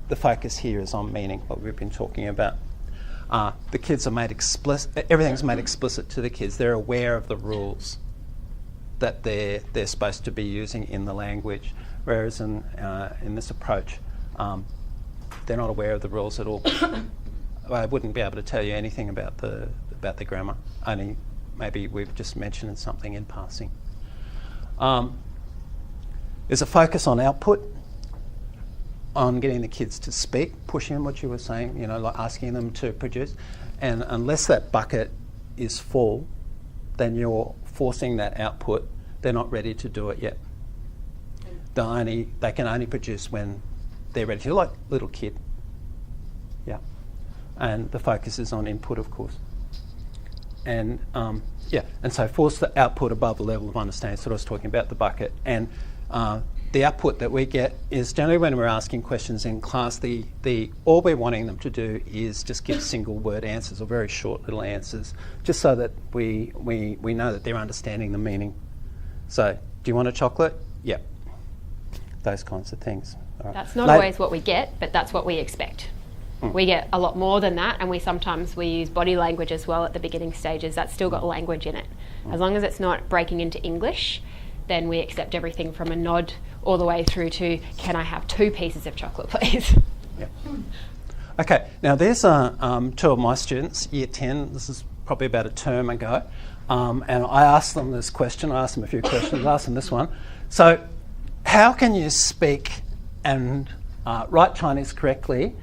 the focus here is on meaning, what we've been talking about. The kids are made explicit, everything's made explicit to the kids. They're aware of the rules that they're supposed to be using in the language, whereas in this approach, they're not aware of the rules at all. I wouldn't be able to tell you anything about the grammar, only maybe we've just mentioned something in passing. There's a focus on output, on getting the kids to speak, pushing what you were saying, like asking them to produce. And unless that bucket is full, then you're forcing that output. They're not ready to do it yet. They can only produce when they're ready to, like little kid. Yeah. And the focus is on input, of course. And and so force the output above the level of understanding. So I was talking about the bucket. And the output that we get is generally when we're asking questions in class, all we're wanting them to do is just give single word answers or very short little answers, just so that we know that they're understanding the meaning. So, do you want a chocolate? Yep. Those kinds of things. All right. That's not always what we get, but that's what we expect. We get a lot more than that, and we use body language as well at the beginning stages. That's still got language in it. As long as it's not breaking into English, then we accept everything from a nod all the way through to, can I have 2 pieces of chocolate, please? Yeah. Okay, now there's 2 of my students, year 10, this is probably about a term ago, and I asked them this question, I asked them a few questions, I asked them this one. So, how can you speak and write Chinese correctly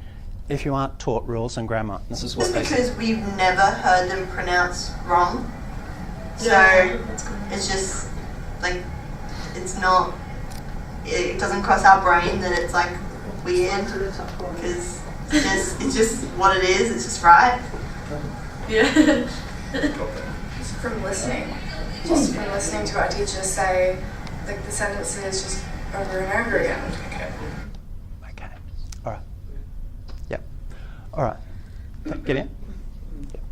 if you aren't taught rules and grammar? This is what they said. Because we've never heard them pronounce wrong. So it's just like, it's not, it doesn't cross our brain that it's like weird, because it's just what it is, it's just right. Yeah. From listening. Just from listening to our teachers say like the sentences just over and over again. Okay. All right. Yep. All right. Get in. Yep.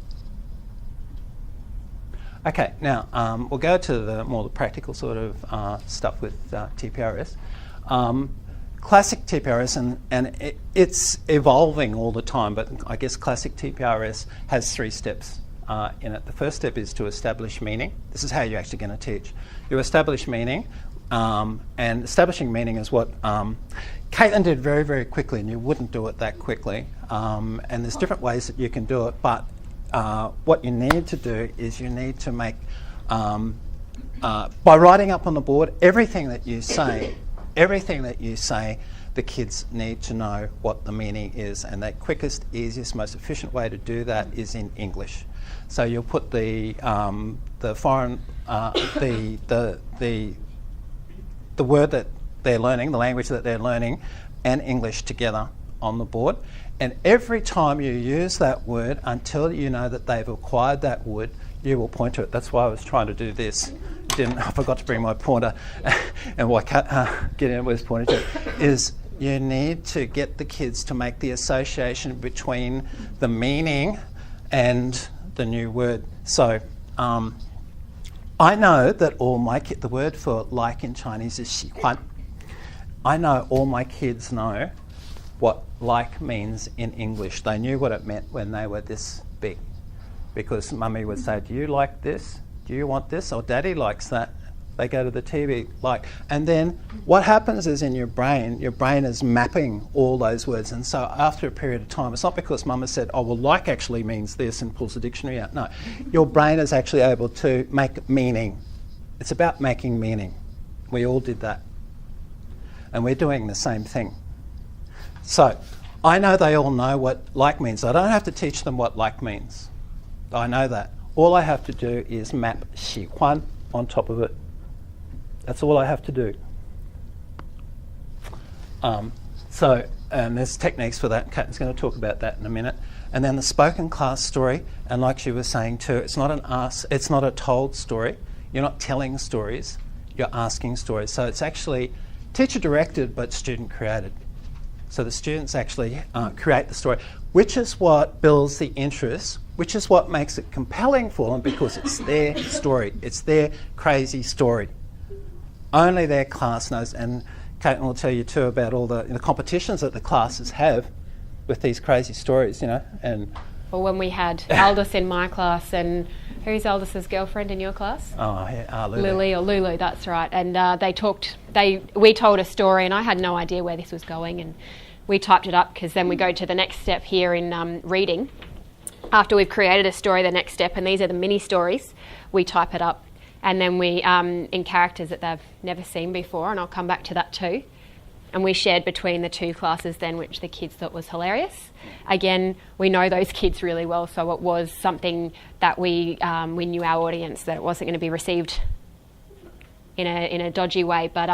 Okay. Now we'll go to the more practical sort of stuff with TPRS. Classic TPRS, and it's evolving all the time, but I guess classic TPRS has 3 steps in it. The first step is to establish meaning. This is how you're actually going to teach. You establish meaning, and establishing meaning is what Caitlin did very, very quickly, and you wouldn't do it that quickly. And there's different ways that you can do it, but what you need to do is you need to make, by writing up on the board everything that you say, the kids need to know what the meaning is, and the quickest, easiest, most efficient way to do that is in English. So you'll put the foreign, the word that they're learning, the language that they're learning, and English together on the board. And every time you use that word, until you know that they've acquired that word, you will point to it. That's why I was trying to do this. I forgot to bring my pointer, and what Gideon was pointing to is you need to get the kids to make the association between the meaning and the new word. So I know that all my the word for like in Chinese is 喜欢. I know all my kids know what like means in English. They knew what it meant when they were this big, because Mummy would say, do you like this? Do you want this? Or Daddy likes that. They go to the TV, like. And then what happens is in your brain is mapping all those words. And so after a period of time, it's not because Mum has said, oh, well, like actually means this and pulls the dictionary out. No, your brain is actually able to make meaning. It's about making meaning. We all did that. And we're doing the same thing. So I know they all know what like means. I don't have to teach them what like means. I know that. All I have to do is map 喜欢 on top of it. That's all I have to do. And there's techniques for that. Caitlin's going to talk about that in a minute. And then the spoken class story, and like she was saying too, it's not a told story. You're not telling stories, you're asking stories. So it's actually teacher directed but student created. So the students actually create the story, which is what builds the interest, which is what makes it compelling for them, because it's their story, it's their crazy story. Only their class knows. And Caitlin will tell you too about all the competitions that the classes have with these crazy stories, and... Or when we had Aldous in my class, and who's Aldous' girlfriend in your class? Oh, yeah, Lulu. Lily or Lulu, that's right. And we told a story, and I had no idea where this was going, and we typed it up because then we go to the next step here in reading. After we've created a story, the next step, and these are the mini stories, we type it up, and then we in characters that they've never seen before, and I'll come back to that too. And we shared between the two classes then, which the kids thought was hilarious. Again, we know those kids really well, so it was something that we knew our audience, that it wasn't going to be received in a dodgy way, but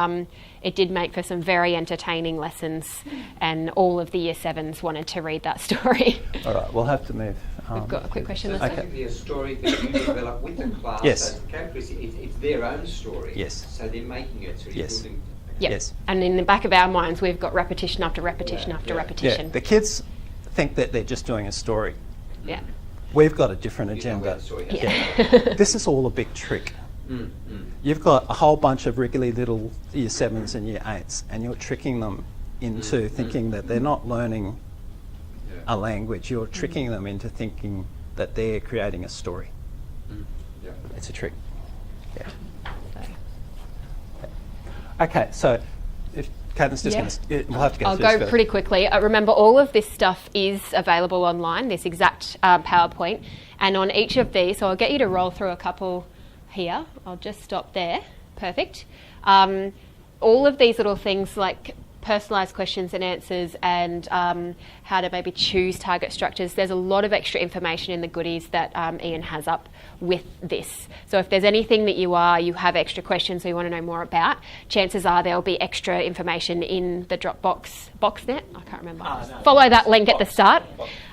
it did make for some very entertaining lessons, and all of the Year 7s wanted to read that story. All right, we'll have to move. We've got a quick question. So it's basically a story that you develop with the class. Yes. So the characters, it's their own story. Yes. So they're making it. So you're building. Yep. Yes. And in the back of our minds, we've got repetition after repetition after repetition. Yeah, the kids think that they're just doing a story. Yeah. We've got a different agenda. This is all a big trick. You've got a whole bunch of regularly little Year 7s and Year 8s, and you're tricking them into thinking that they're not learning a language. You're tricking them into thinking that they're creating a story. It's a trick. Yeah. Okay, so if Caitlin's just going to... We'll have to go through I'll go pretty quickly. Remember, all of this stuff is available online, this exact PowerPoint. And on each of these, so I'll get you to roll through a couple here. I'll just stop there. Perfect. All of these little things like personalised questions and answers and how to maybe choose target structures, there's a lot of extra information in the goodies that Ian has up with this. So if there's anything that you have extra questions or you want to know more about, chances are there'll be extra information in the Dropbox BoxNet. I can't remember. Follow that link at the start,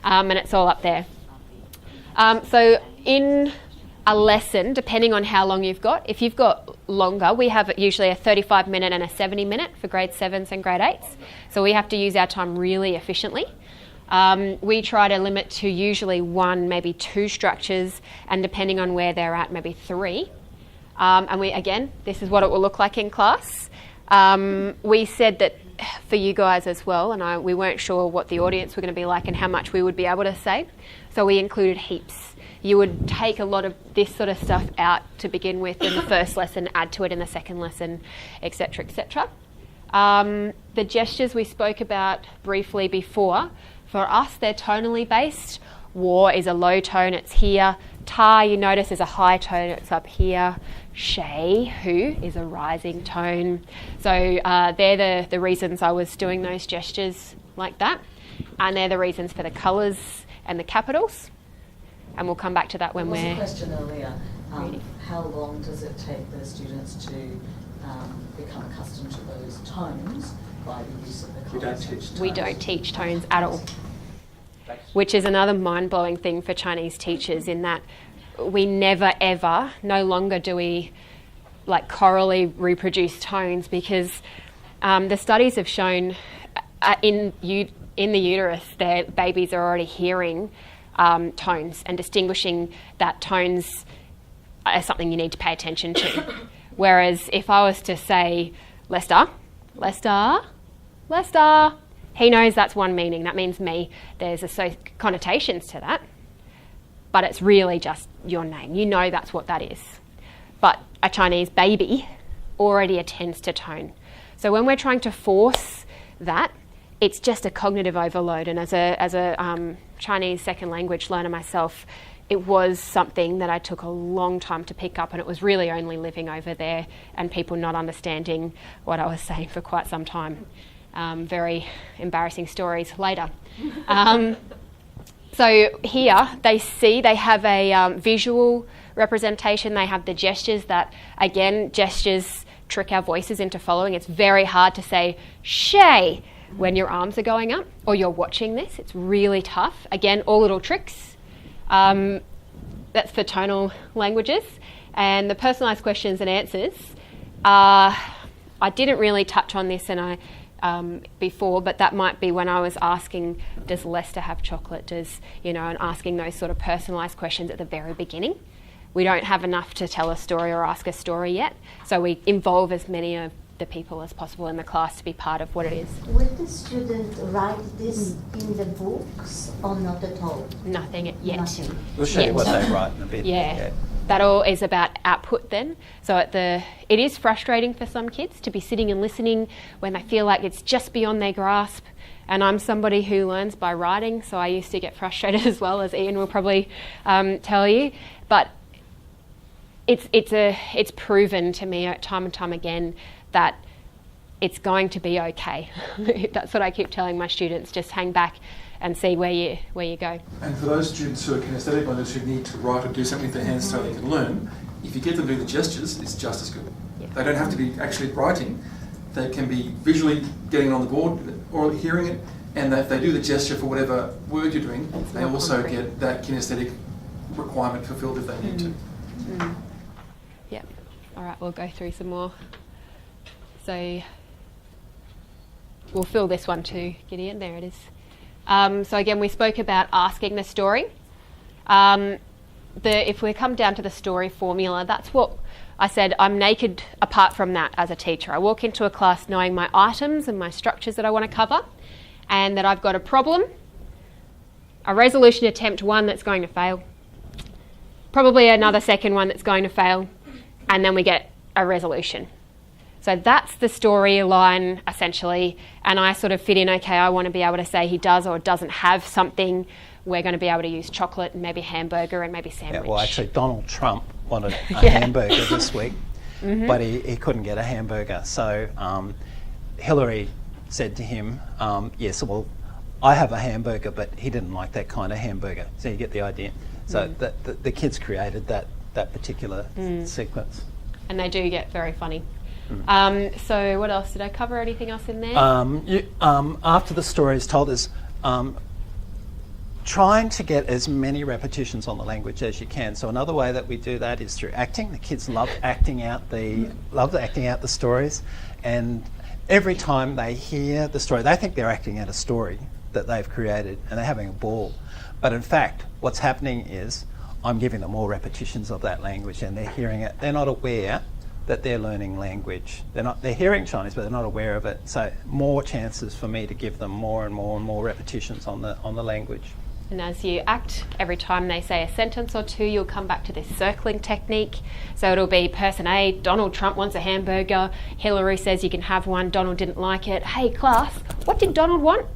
and it's all up there. So in a lesson, depending on how long you've got, if you've got longer, we have usually a 35-minute and a 70-minute for grade 7s and grade 8s. So we have to use our time really efficiently. We try to limit to usually 1, maybe 2 structures, and depending on where they're at, maybe 3. And again, this is what it will look like in class. We said that for you guys as well, and we weren't sure what the audience were going to be like and how much we would be able to say. So we included heaps. You would take a lot of this sort of stuff out to begin with in the first lesson, add to it in the second lesson, etc., etc. The gestures we spoke about briefly before, for us, they're tonally based. War is a low tone, it's here. Ta, you notice, is a high tone, it's up here. Shay, who, is a rising tone. So they're the reasons I was doing those gestures like that. And they're the reasons for the colours and the capitals. And we'll come back to that when we're... There was a question earlier. How long does it take the students to become accustomed to those tones by the use of the colours? We don't teach tones at all, which is another mind-blowing thing for Chinese teachers, in that we never ever, no longer do we chorally reproduce tones, because the studies have shown in the uterus, their babies are already hearing tones and distinguishing that tones as something you need to pay attention to. Whereas if I was to say Lester, Lester, Lester, he knows that's one meaning. That means me. There's connotations to that, but it's really just your name. You know that's what that is. But a Chinese baby already attends to tone. So when we're trying to force that, it's just a cognitive overload. And as a Chinese second language learner myself, it was something that I took a long time to pick up, and it was really only living over there and people not understanding what I was saying for quite some time. Very embarrassing stories later. So here they have a visual representation. They have the gestures that, again, gestures trick our voices into following. It's very hard to say shay when your arms are going up or you're watching this. It's really tough. Again, all little tricks. That's for tonal languages. And the personalised questions and answers, I didn't really touch on this before, but that might be when I was asking, does Lester have chocolate? And asking those sort of personalised questions at the very beginning. We don't have enough to tell a story or ask a story yet, so we involve as many of the people as possible in the class to be part of what it is. Will the student write this in the books or not at all? Nothing yet. Nothing. We'll show you what they write in a bit. Yeah. That all is about output then. So it is frustrating for some kids to be sitting and listening when they feel like it's just beyond their grasp. And I'm somebody who learns by writing, so I used to get frustrated as well, as Ian will probably tell you. But it's proven to me time and time again that it's going to be okay. That's what I keep telling my students. Just hang back and see where you go. And for those students who are kinesthetic learners who need to write or do something with their hands so they can learn, if you get them doing the gestures, it's just as good. Yeah. They don't have to be actually writing. They can be visually getting it on the board or hearing it, and if they do the gesture for whatever word you're doing, they also get that kinesthetic requirement fulfilled if they need to. Yeah. All right, we'll go through some more. So we'll fill this one too, Gideon. There it is. So again, we spoke about asking the story. If we come down to the story formula, that's what I said. I'm naked apart from that as a teacher. I walk into a class knowing my items and my structures that I want to cover, and that I've got a problem, a resolution attempt one that's going to fail, probably another second one that's going to fail, and then we get a resolution. So that's the storyline essentially, and I sort of fit in, okay, I want to be able to say he does or doesn't have something. We're going to be able to use chocolate and maybe hamburger and maybe sandwich. Yeah, well, actually, Donald Trump wanted a hamburger this week, but he couldn't get a hamburger. So Hillary said to him, yes, well, I have a hamburger, but he didn't like that kind of hamburger. So you get the idea. So the kids created that particular sequence. And they do get very funny. So what else? Did I cover anything else in there? After the story is told, is trying to get as many repetitions on the language as you can. So another way that we do that is through acting. The kids love acting out the stories, and every time they hear the story, they think they're acting out a story that they've created, and they're having a ball. But in fact, what's happening is I'm giving them more repetitions of that language, and they're hearing it. They're not aware that they're learning language. They're hearing Chinese, but they're not aware of it. So more chances for me to give them more and more and more repetitions on the language. And as you act, every time they say a sentence or two, you'll come back to this circling technique. So it'll be person A, Donald Trump wants a hamburger. Hillary says you can have one. Donald didn't like it. Hey, class, what did Donald want?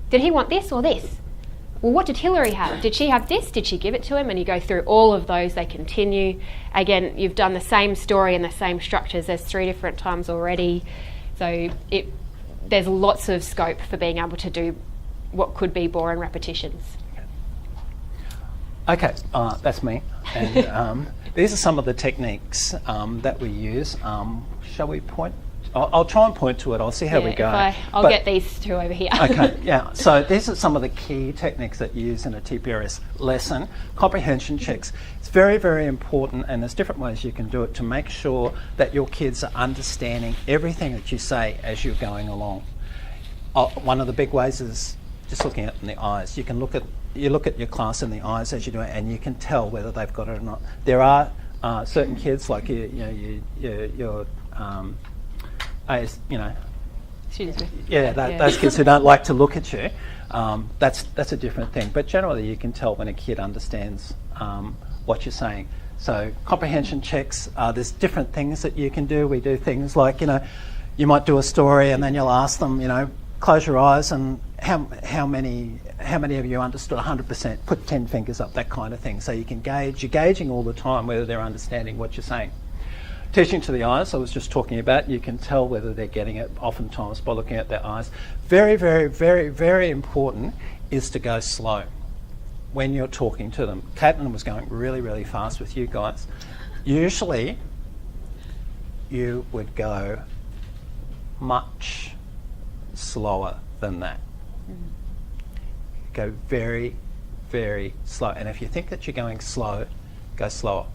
Did he want this or this? Well, what did Hillary have? Did she have this? Did she give it to him? And you go through all of those. They continue. Again, you've done the same story and the same structures. There's 3 different times already. So there's lots of scope for being able to do what could be boring repetitions. Okay, that's me. And these are some of the techniques that we use. Shall we point? I'll try and point to it. I'll see how we go. I'll get these two over here. Okay, yeah. So these are some of the key techniques that you use in a TPRS lesson. Comprehension checks. It's very, very important, and there's different ways you can do it to make sure that your kids are understanding everything that you say as you're going along. One of the big ways is just looking at in the eyes. You look at your class in the eyes as you do it, and you can tell whether they've got it or not. There are certain kids, like your those kids who don't like to look at you. That's a different thing. But generally, you can tell when a kid understands what you're saying. So comprehension checks. There's different things that you can do. We do things like you might do a story, and then you'll ask them, close your eyes and how many of you understood 100%? Put 10 fingers up, that kind of thing. So you can gauge. You're gauging all the time whether they're understanding what you're saying. Teaching to the eyes, I was just talking about, you can tell whether they're getting it oftentimes by looking at their eyes. Very, very, very, very important is to go slow when you're talking to them. Caitlin was going really, really fast with you guys. Usually, you would go much slower than that. Go very, very slow. And if you think that you're going slow, go slower.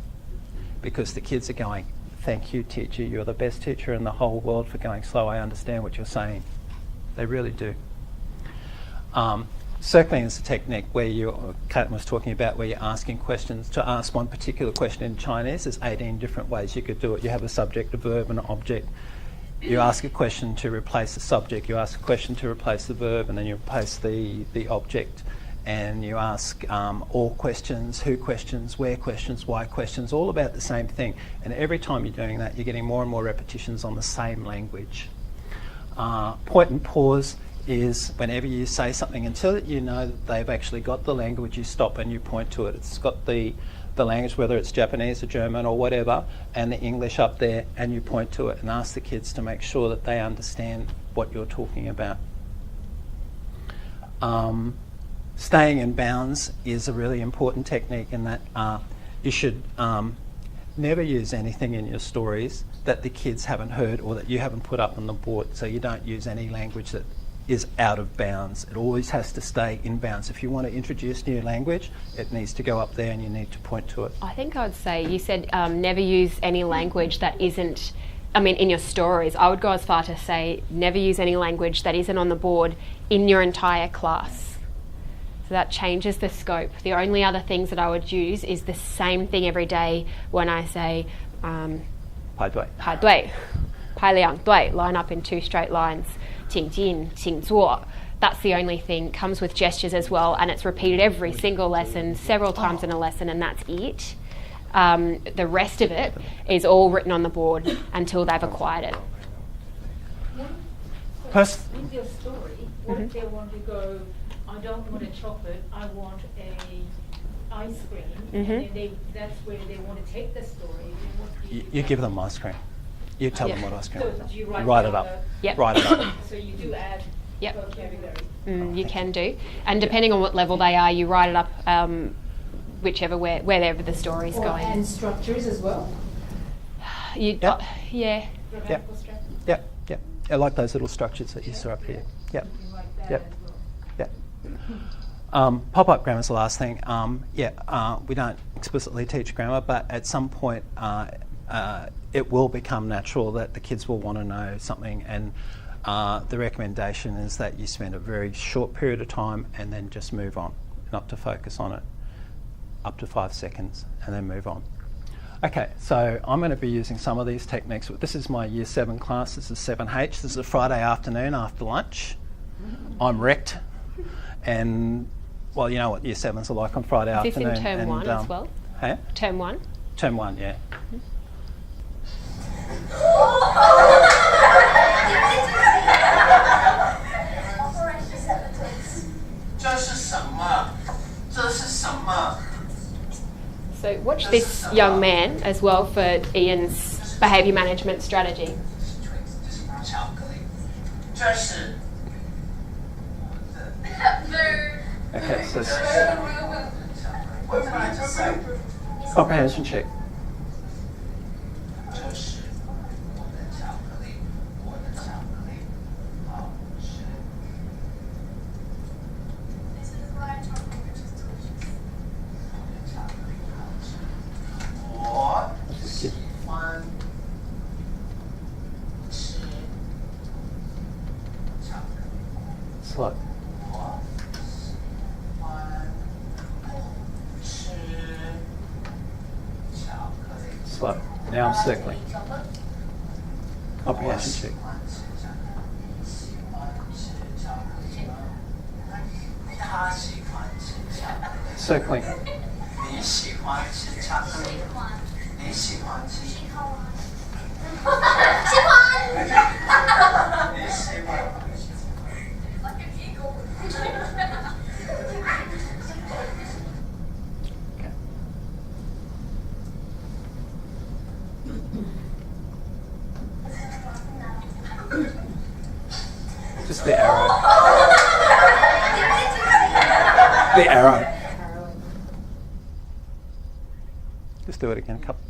Because the kids are going, thank you, teacher. You're the best teacher in the whole world for going slow. I understand what you're saying. They really do. Circling is a technique where Caitlin was talking about where you're asking questions. To ask one particular question in Chinese, there's 18 different ways you could do it. You have a subject, a verb, and an object. you ask a question to replace the subject, you ask a question to replace the verb, and then you replace the object. And you ask all questions, who questions, where questions, why questions, all about the same thing. And every time you're doing that, you're getting more and more repetitions on the same language. Point and pause is whenever you say something, until you know that they've actually got the language, you stop and you point to it. It's got the language, whether it's Japanese or German or whatever, and the English up there, and you point to it and ask the kids to make sure that they understand what you're talking about. Staying in bounds is a really important technique in that you should never use anything in your stories that the kids haven't heard or that you haven't put up on the board. So you don't use any language that is out of bounds. It always has to stay in bounds. If you want to introduce new language, it needs to go up there and you need to point to it. I think I'd say, you said never use any language that isn't, in your stories. I would go as far to say never use any language that isn't on the board in your entire class. So that changes the scope. The only other things that I would use is the same thing every day when I say Pai dui. Pai dui, Pai liang dui, line up in 2 straight lines. Ting jin, ting zuo. That's the only thing. Comes with gestures as well, and it's repeated every single lesson, several times in a lesson, and that's it. The rest of it is all written on the board until they've acquired it. With your story, what if they want to go, I don't want a chocolate, I want a ice cream, and then that's where they want to take the story. You give them ice cream. You tell them what ice cream is. So do you write it up. Yep. Write it up. So you do add vocabulary. You can do. And depending on what level they are, you write it up wherever the story's going. And structures as well? Yep. Yeah. Yep. I like those little structures that you saw up here. Yep. Pop-up grammar is the last thing. We don't explicitly teach grammar, but at some point it will become natural that the kids will want to know something, and the recommendation is that you spend a very short period of time and then just move on, not to focus on it, up to 5 seconds, and then move on. Okay, so I'm going to be using some of these techniques. This is my Year 7 class. This is 7H. This is a Friday afternoon after lunch. I'm wrecked. And, well, you know what Year 7s are like on Friday afternoon. Is this in term 1 as well? Hey? Term 1? Term 1, yeah. 这是什么？这是什么？ So watch this young man as well for Ian's behaviour management strategy. 巧克力。这是。 Okay, so comprehension check. Slow. Slow. Now I'm circling. Comprehension check. Circling. Just the arrow. The arrow. Just do it again, couple.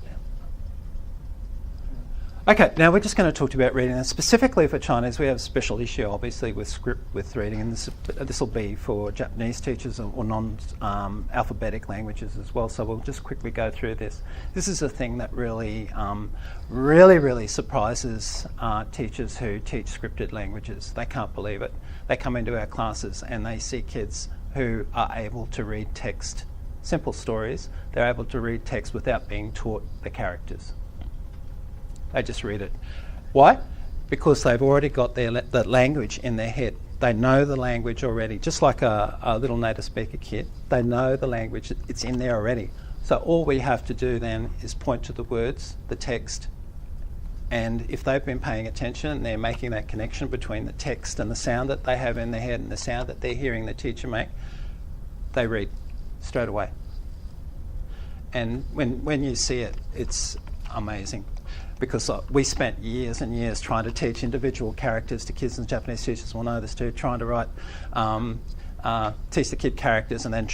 Okay, now we're just going to talk about reading, and specifically for Chinese we have a special issue obviously with script, with reading, and this will be for Japanese teachers or non-alphabetic languages as well, so we'll just quickly go through this. This is a thing that really surprises teachers who teach scripted languages. They can't believe it. They come into our classes and they see kids who are able to read text, simple stories, they're able to read text without being taught the characters. They just read it. Why? because they've already got that language in their head. They know the language already, just like a little native speaker kid. They know the language, it's in there already. So all we have to do then is point to the words, the text, and if they've been paying attention and they're making that connection between the text and the sound that they have in their head and the sound that they're hearing the teacher make, they read straight away. And when you see it, it's amazing. Because we spent years and years trying to teach individual characters to kids, and Japanese teachers will know this too, trying to write, teach the kid characters and then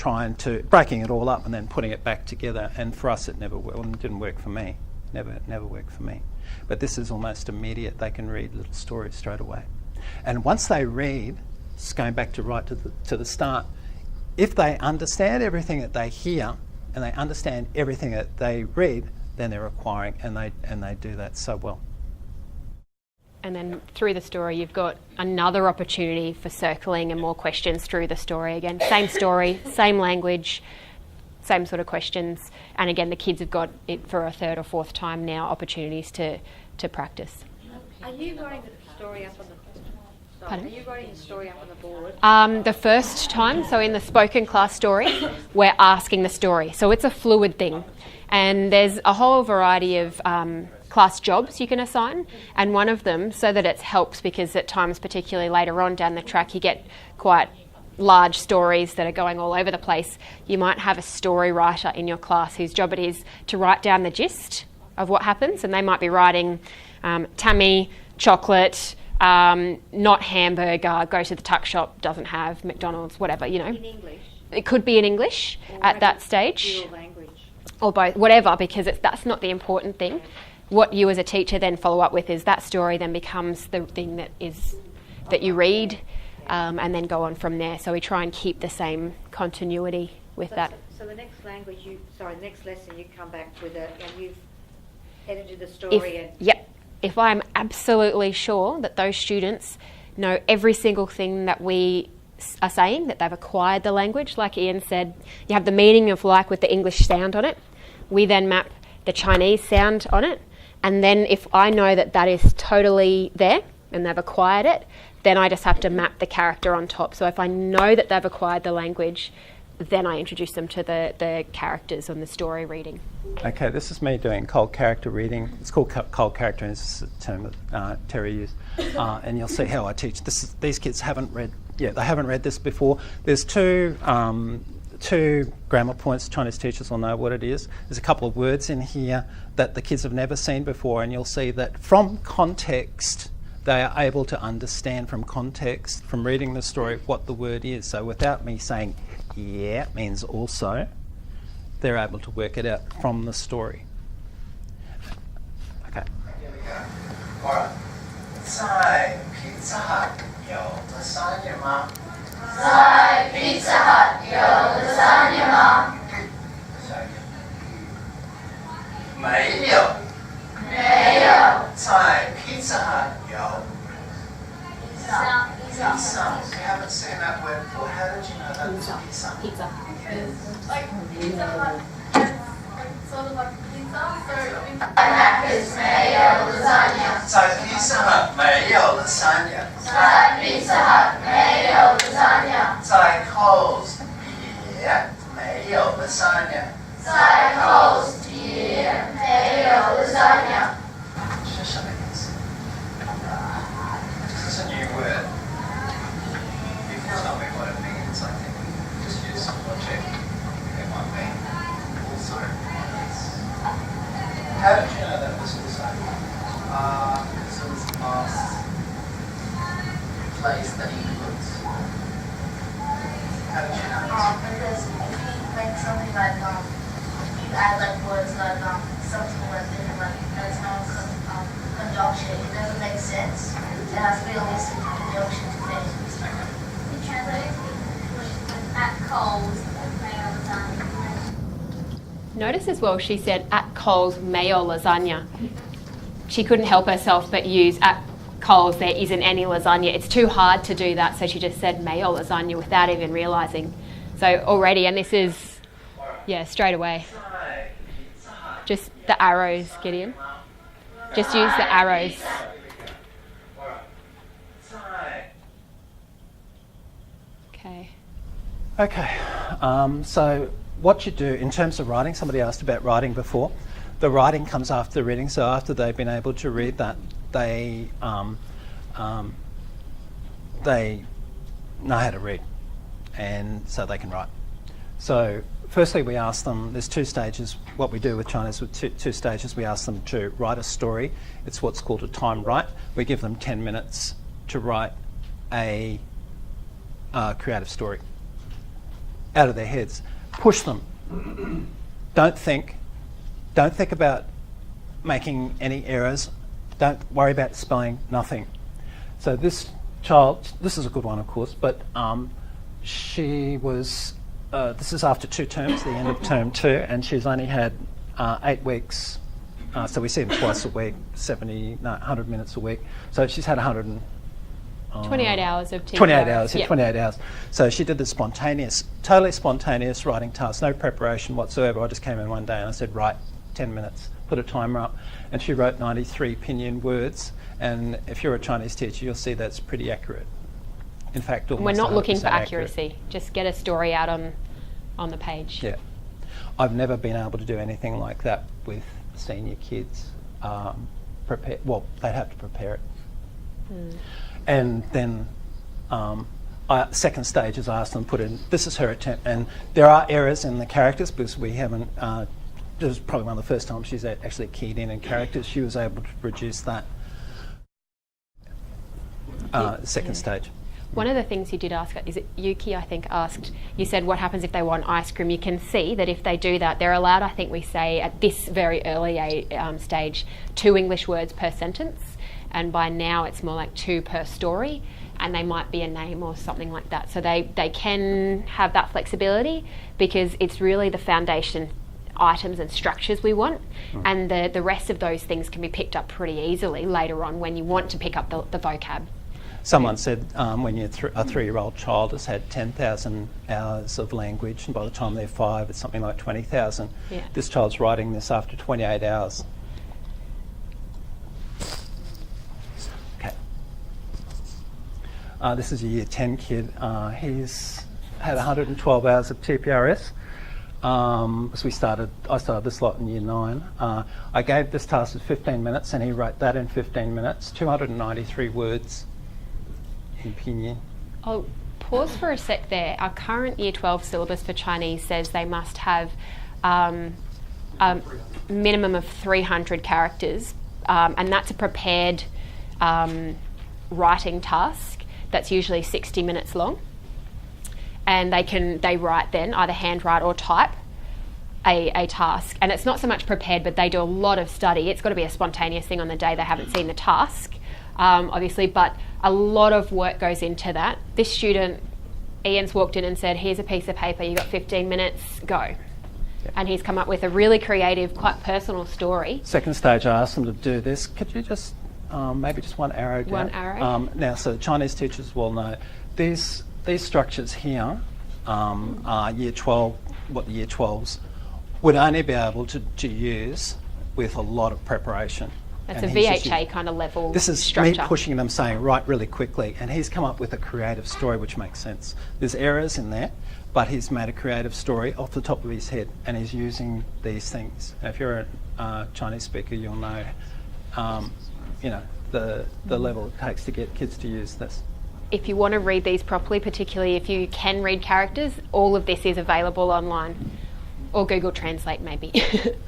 breaking it all up and then putting it back together. And for us it never worked, well, it didn't work for me, never worked for me. But this is almost immediate, they can read little stories straight away. And once they read, just going back to the start, if they understand everything that they hear and they understand everything that they read, then they're acquiring, and they do that so well. And then through the story, you've got another opportunity for circling and more questions through the story. Again, same story, same language, same sort of questions. And again, the kids have got it for a third or fourth time now, opportunities to practice. Are you writing the story up on the Pardon? Are you writing the story up on the board? The first time, so in the spoken class story, we're asking the story. So it's a fluid thing. And there's a whole variety of class jobs you can assign, and one of them, so that it helps, because at times, particularly later on down the track, you get quite large stories that are going all over the place. You might have a story writer in your class whose job it is to write down the gist of what happens, and they might be writing Tammy, chocolate, not hamburger, go to the tuck shop, doesn't have McDonald's, whatever, you know. In English? It could be in English or at that stage. Real language. Or both, whatever, because that's not the important thing. What you as a teacher then follow up with is that story then becomes the thing that you read, and then go on from there. So we try and keep the same continuity with that. So the next next lesson you come back with it, and you've edited the story. Yep. If I'm absolutely sure that those students know every single thing that we are saying, that they've acquired the language, like Ian said, you have the meaning of like with the English sound on it. We then map the Chinese sound on it, and then if I know that that is totally there and they've acquired it, then I just have to map the character on top. So if I know that they've acquired the language, then I introduce them to the characters on the story reading. Okay, this is me doing cold character reading. It's called cold character, and it's a term that Terry used. And you'll see how I teach. These kids haven't read this before. There's two grammar points. Chinese teachers will know what it is. There's a couple of words in here that the kids have never seen before, and you'll see that from context, they are able to understand from context, from reading the story, what the word is. So without me saying, yeah, means also, they're able to work it out from the story. Okay. Here we go. All right. 在 Pizza Hut 有的商业吗？在 Pizza Hut 有的商业吗？没有。没有。在 Pizza Hut 有。Pizza. We haven't seen that word before. How did you know that was pizza? Pizza. Like Pizza Hut, sort of like pizza. So Macca's 没有 lasagna. 在 Pizza Hut 没有 lasagna. 在 Pizza Hut 没有 lasagna. 在 Coles 也没有 lasagna. 在 Coles 也没有 lasagna. 是什么意思？This is a new word. You can tell me what it means. I think just use some logic. It might mean also. How did you know that was also? Because it was the last place that he looked. How did you know this? Because if you make something like you add like words like something like different, like that's not conjunction, it doesn't make sense. It has to be a list of conjunction to things. The translator was at Coles, mayo lasagna. Notice as well, she said at Coles mayo lasagna. She couldn't help herself but use at Coles there isn't any lasagna. It's too hard to do that, so she just said mayo lasagna without even realising. So already, and this is, straight away. Just the arrows, Gideon. Just use the arrows. Okay. Okay, so what you do in terms of writing, somebody asked about writing before. The writing comes after the reading, so after they've been able to read that, they know how to read, and so they can write. So firstly we ask them, there's two stages, what we do with Chinese with two stages, we ask them to write a story. It's what's called a time write. We give them 10 minutes to write a creative story out of their heads. Push them. Don't think about making any errors. Don't worry about spelling, nothing. So this child, this is a good one of course, but she was, this is after 2 terms, the end of term 2, and she's only had 8 weeks, so we see them twice a week, 100 minutes a week. So she's had 28 hours of TPRS. 28 hours, yeah, Yep. 28 hours. So she did the totally spontaneous writing task, no preparation whatsoever. I just came in one day and I said, write 10 minutes, put a timer up. And she wrote 93 pinyin words. And if you're a Chinese teacher, you'll see that's pretty accurate. In fact, almost We're not looking for 100% accurate. accuracy. Just get a story out on the page. Yeah. I've never been able to do anything like that with senior kids. Well, they'd have to prepare it. Mm. And then second stage is I asked them to put in, this is her attempt, and there are errors in the characters because we haven't, this was probably one of the first times she's actually keyed in characters. She was able to produce that second stage. One of the things you did ask, is it Yuki, I think, asked, you said what happens if they want ice cream. You can see that if they do that, they're allowed, I think we say, at this very early stage, 2 English words per sentence. And by now it's more like 2 per story, and they might be a name or something like that. So they can have that flexibility because it's really the foundation items and structures we want, and the rest of those things can be picked up pretty easily later on when you want to pick up the vocab. Someone said when a 3-year-old child has had 10,000 hours of language, and by the time they're 5 it's something like 20,000. Yeah. This child's writing this after 28 hours. Okay. This is a year 10 kid. He's had 112 hours of TPRS. So I started this lot in year 9. I gave this task as 15 minutes and he wrote that in 15 minutes, 293 words in pinyin. I'll pause for a sec there. Our current year 12 syllabus for Chinese says they must have a minimum of 300 characters, and that's a prepared writing task that's usually 60 minutes long. And they write then, either handwrite or type a task. And it's not so much prepared, but they do a lot of study. It's got to be a spontaneous thing on the day they haven't seen the task, obviously, but a lot of work goes into that. This student, Ian's walked in and said, here's a piece of paper, you've got 15 minutes, go. Yep. And he's come up with a really creative, quite personal story. Second stage, I asked them to do this. Could you just, maybe just one arrow down? One arrow. Now, so Chinese teachers will know, these structures here are year 12, what the year 12s would only be able to use with a lot of preparation. It's a VHA kind of level This is structure. me pushing them, saying, write really quickly, and he's come up with a creative story which makes sense. There's errors in there, but he's made a creative story off the top of his head, and he's using these things. Now, if you're a Chinese speaker, you'll know, the level it takes to get kids to use this. If you want to read these properly, particularly if you can read characters, all of this is available online. Or Google Translate, maybe.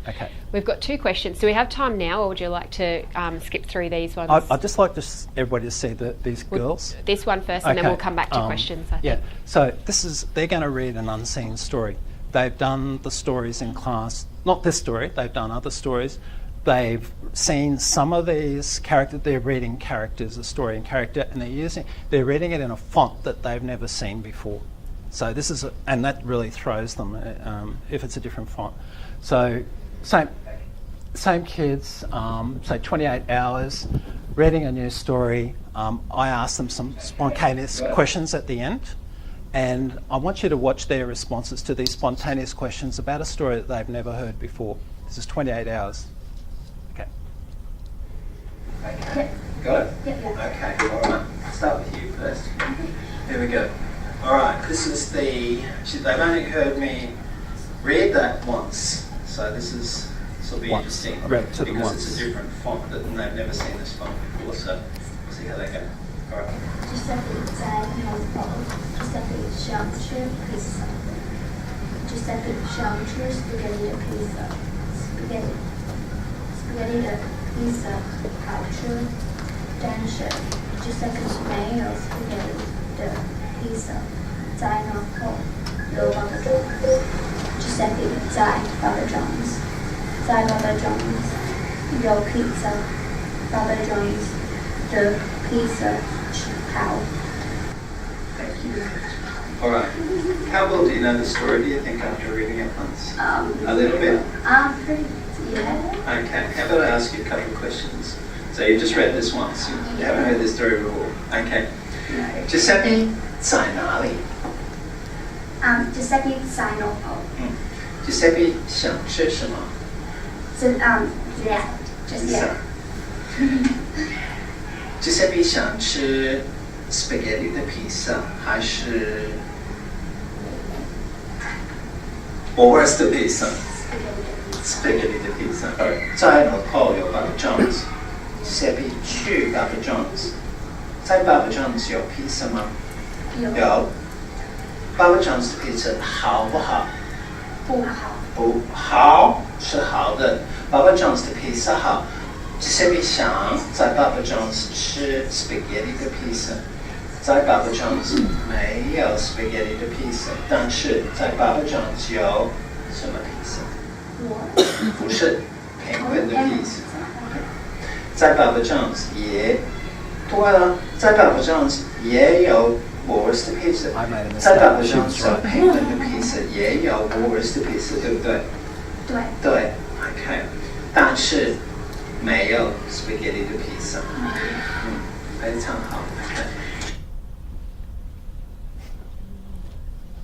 Okay. We've got 2 questions. Do we have time now, or would you like to skip through these ones? I'd just like everybody to see these girls. This one first, and then we'll come back to questions, I think. Yeah, so they're going to read an unseen story. They've done the stories in class, not this story, they've done other stories. They've seen some of these characters, they're reading characters, a story in character, and they're reading it in a font that they've never seen before. So and that really throws them if it's a different font. So same kids, say 28 hours, reading a new story. I ask them some spontaneous questions at the end, and I want you to watch their responses to these spontaneous questions about a story that they've never heard before. This is 28 hours. Okay. Okay, got it? Okay, all right. I'll start with you first. Here we go. Alright, this is they've only heard me read that once, so this will be interesting because it's a different font and they've never seen this font before, so we'll see how they go. Alright. 这是在脑包，这是想吃 pizza， 这是想吃 spaghetti pizza， spaghetti 的 pizza 好吃，但是这是没有 spaghetti 的 pizza， 在脑后有 Papa John's， 这是在 Papa John's， 在 Papa John's 有 pizza， Papa John's 的 pizza。 How? Thank you. Alright. How well do you know the story, do you think, after reading it once? A little bit? Pretty, yeah. Okay, how about I ask you a couple of questions? So you just read this once, you haven't heard this story before. Okay. Giuseppe 在哪里? Giuseppe 在脑后。Giuseppe 想吃什么? Yeah, just yeah. Giuseppe 想吃 spaghetti 的 pizza 还是 Boris 的 pizza? Spaghetti 的 pizza. 在脑后有 Papa John's. Giuseppe 去 Papa John's. 在 Papa John's 有 pizza 吗? 有. Papa John's 的 pizza 好不好? 不好。不好是好的。Papa John's 的 pizza 好。Giuseppe 想在 Papa John's 吃 spaghetti 的 pizza， 在 Papa John's 没有 spaghetti 的 pizza， 但是在 Papa John's 有什么 pizza？ 不是 penguin 的 pizza。在 Papa John's 也对了，在 Papa John's 也有 Boris 的 pizza， 在 Papa John's 有 penguin 的 pizza， 也有 Boris 的 pizza， 对不对？对。对 ，OK， 但是。没有 spaghetti 的 pizza， 非常好。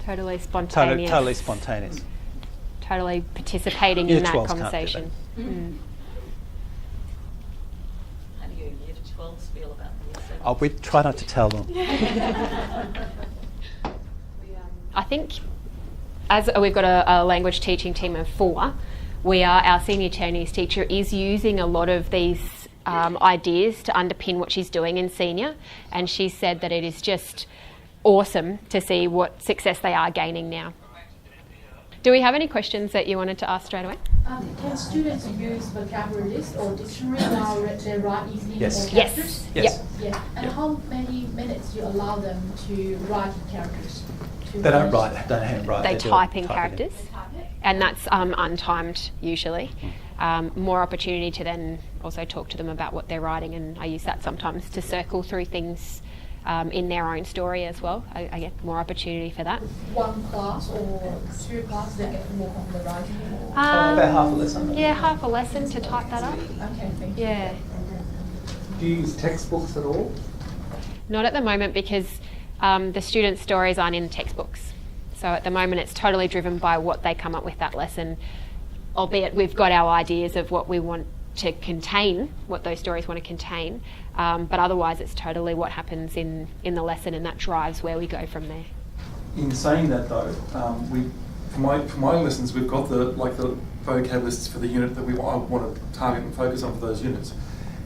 Totally spontaneous. Totally spontaneous. Totally participating in that conversation. How do you year 12s feel about the year 7s? Oh, we try not to tell them. I think as we've got a language teaching team of 4, our senior Chinese teacher is using a lot of these ideas to underpin what she's doing in senior, and she said that it is just awesome to see what success they are gaining now. Do we have any questions that you wanted to ask straight away? Can students use vocabulary list or dictionary while they write using Yes. characters? Yes. Yeah. And how many minutes do you allow them to write characters? They don't write, don't handwrite. They type in characters, and that's untimed usually. More opportunity to then also talk to them about what they're writing, and I use that sometimes to circle through things in their own story as well. I get more opportunity for that. One class or 2 classes that get more on the writing? About half a lesson. Yeah, half a lesson to type that up. Okay, thank you. Yeah. Do you use textbooks at all? Not at the moment because the students' stories aren't in textbooks. So at the moment it's totally driven by what they come up with that lesson, albeit we've got our ideas of what we want to contain, what those stories want to contain, but otherwise it's totally what happens in the lesson, and that drives where we go from there. In saying that though, for my lessons we've got the vocab lists for the unit that I want to target and focus on for those units,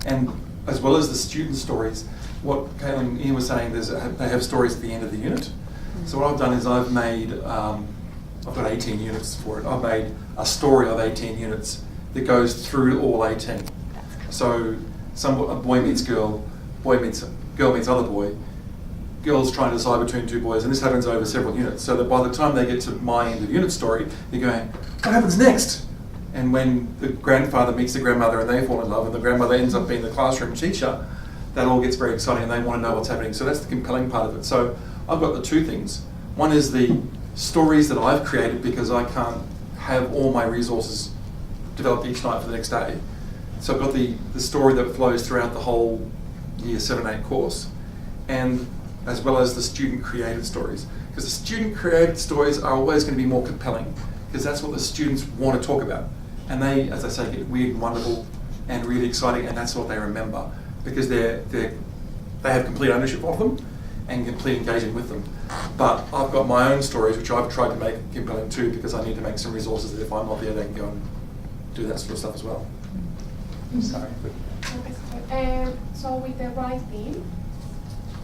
and as well as the student stories. What Caitlin and Ian were saying, they have stories at the end of the unit. So what I've done is I've made, I've got 18 units for it. I've made a story of 18 units that goes through all 18. So a boy meets girl, girl meets other boy, girl's trying to decide between 2 boys, and this happens over several units. So that by the time they get to my end of unit story, they're going, what happens next? And when the grandfather meets the grandmother and they fall in love, and the grandmother ends up being the classroom teacher, that all gets very exciting and they want to know what's happening. So that's the compelling part of it. So I've got the 2 things. One is the stories that I've created because I can't have all my resources developed each night for the next day. So I've got the story that flows throughout the whole year 7-8 course, and as well as the student created stories. Because the student created stories are always going to be more compelling because that's what the students want to talk about. And they, as I say, get weird and wonderful and really exciting, and that's what they remember because they have complete ownership of them and complete engagement with them. But I've got my own stories, which I've tried to make compelling too, because I need to make some resources that if I'm not there, they can go and do that sort of stuff as well. Sorry. So with the writing,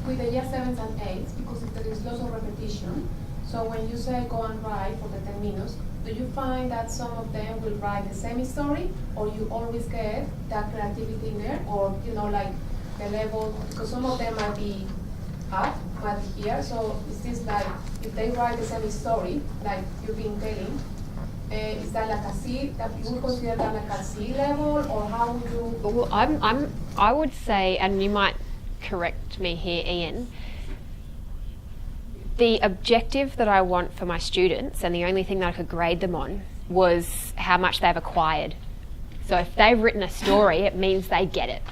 with the year 7s and 8s, because if there is lots of repetition, so when you say go and write for the 10 minutes, do you find that some of them will write the same story, or you always get that creativity in there, or like the level, because some of them might be up, might be here, so is this like, if they write the same story, like you've been telling, is that like a C, that you would consider that like a C level, or how would you? Well, I would say, and you might correct me here, Ian, the objective that I want for my students, and the only thing that I could grade them on, was how much they've acquired. So if they've written a story, it means they get it.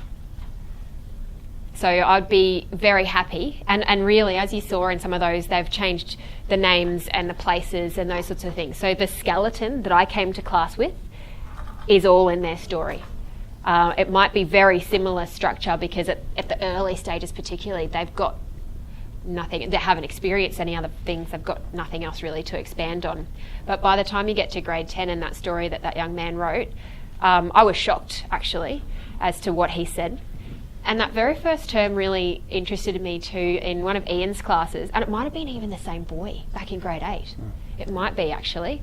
So I'd be very happy, and really, as you saw in some of those, they've changed the names and the places and those sorts of things. So the skeleton that I came to class with is all in their story. It might be very similar structure because at the early stages particularly, they've got nothing, they haven't experienced any other things, they've got nothing else really to expand on. But by the time you get to grade 10 and that story that young man wrote, I was shocked actually as to what he said. And that very first term really interested me too in one of Ian's classes, and it might have been even the same boy back in grade 8. It might be actually.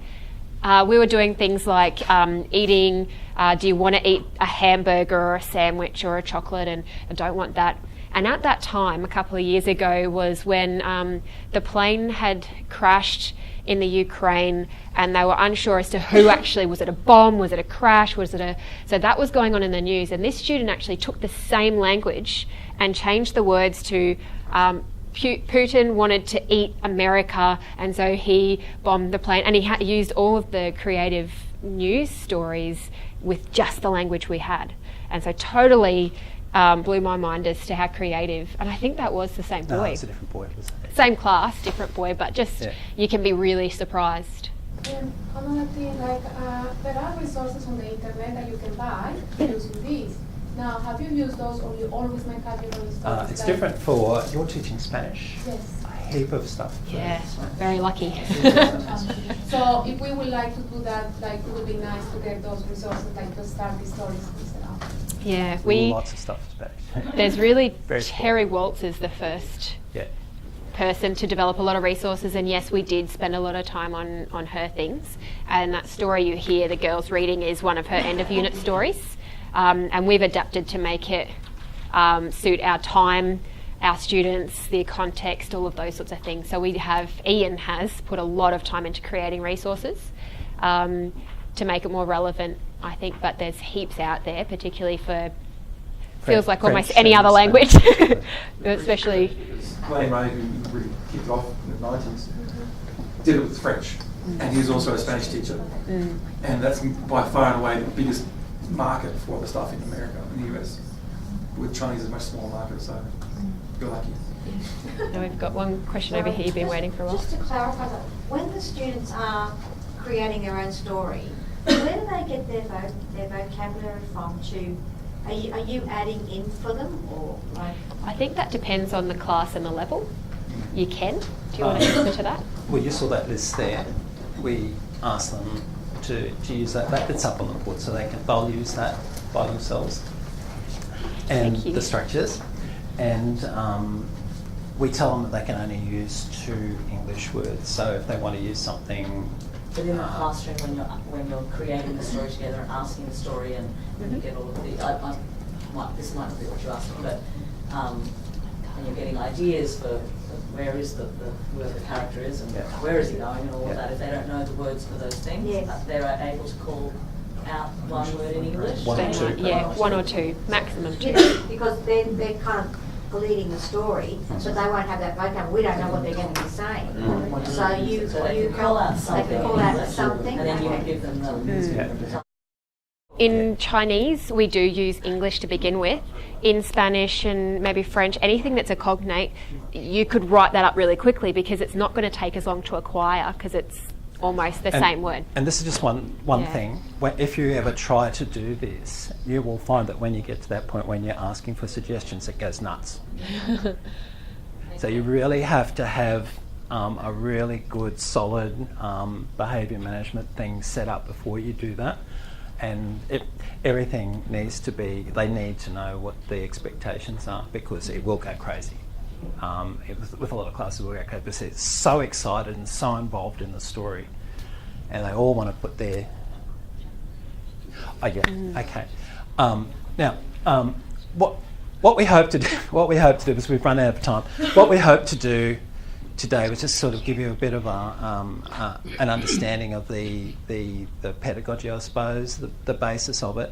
We were doing things like eating, do you want to eat a hamburger or a sandwich or a chocolate, and I don't want that. And at that time, a couple of years ago, was when the plane had crashed in the Ukraine, and they were unsure as to who actually, was it a bomb, was it a crash, so that was going on in the news, and this student actually took the same language and changed the words to Putin wanted to eat America, and so he bombed the plane, and he used all of the creative news stories with just the language we had, and so totally blew my mind as to how creative, and I think that was the same boy. No, it was a different boy. Same class, different boy, but just you can be really surprised. Another thing, like there are resources on the internet that you can buy using these. Now, have you used those, or you always make up your own stories? It's different for, you're teaching Spanish. Yes. A heap of stuff. Yeah, very lucky. So if we would like to do that, like it would be nice to get those resources, like to start these stories and set up. Yeah, lots of stuff in Spanish. There's really, Terry Waltz is the first person to develop a lot of resources, and yes, we did spend a lot of time on her things, and that story you hear the girls reading is one of her end of unit stories, and we've adapted to make it suit our time, our students, their context, all of those sorts of things. So Ian has put a lot of time into creating resources to make it more relevant, I think, but there's heaps out there, particularly for feels like almost any other language, especially. Glenn Ray, who really kicked off in the 90s, did it with French, and he's also a Spanish teacher, and that's by far and away the biggest market for the stuff in America and the US, with Chinese is a much smaller market, so you're lucky. Now we've got one question over here you've been waiting for a while. Just to clarify that, when the students are creating their own story, where do they get their vocabulary from? Are you adding in for them, or like? I think that depends on the class and the level. You can. Do you want to answer to that? Well, you saw that list there. We asked them to use that. That's up on the board, so they'll use that by themselves. And the structures. And we tell them that they can only use 2 English words. So if they want to use something. But in the classroom, when you're creating the story together and asking the story, and you get all of the, this might not be what you asked me, but and you're getting ideas for where is where the character is and where is he going and all of that. If they don't know the words for those things, they're able to call out one word in English. 1 or 2. Yeah, 1 or 2, maximum 2. Because they're kind of leading the story, so they won't have that vocabulary. We don't know what they're going to be saying. So you call out something, and then you give them the. In Chinese, we do use English to begin with. In Spanish and maybe French, anything that's a cognate, you could write that up really quickly because it's not going to take as long to acquire because it's almost the same word. And this is just one thing. If you ever try to do this, you will find that when you get to that point when you're asking for suggestions, it goes nuts. So you really have to have a really good, solid behaviour management thing set up before you do that. And everything needs to be, they need to know what the expectations are, because it will go crazy. With a lot of classes, it will go crazy, because they're so excited and so involved in the story. And they all want to put their... Oh, yeah, okay. Now, what we hope to do, because we've run out of time, what we hope to do today was just sort of give you a bit of an understanding of the pedagogy, I suppose, the basis of it.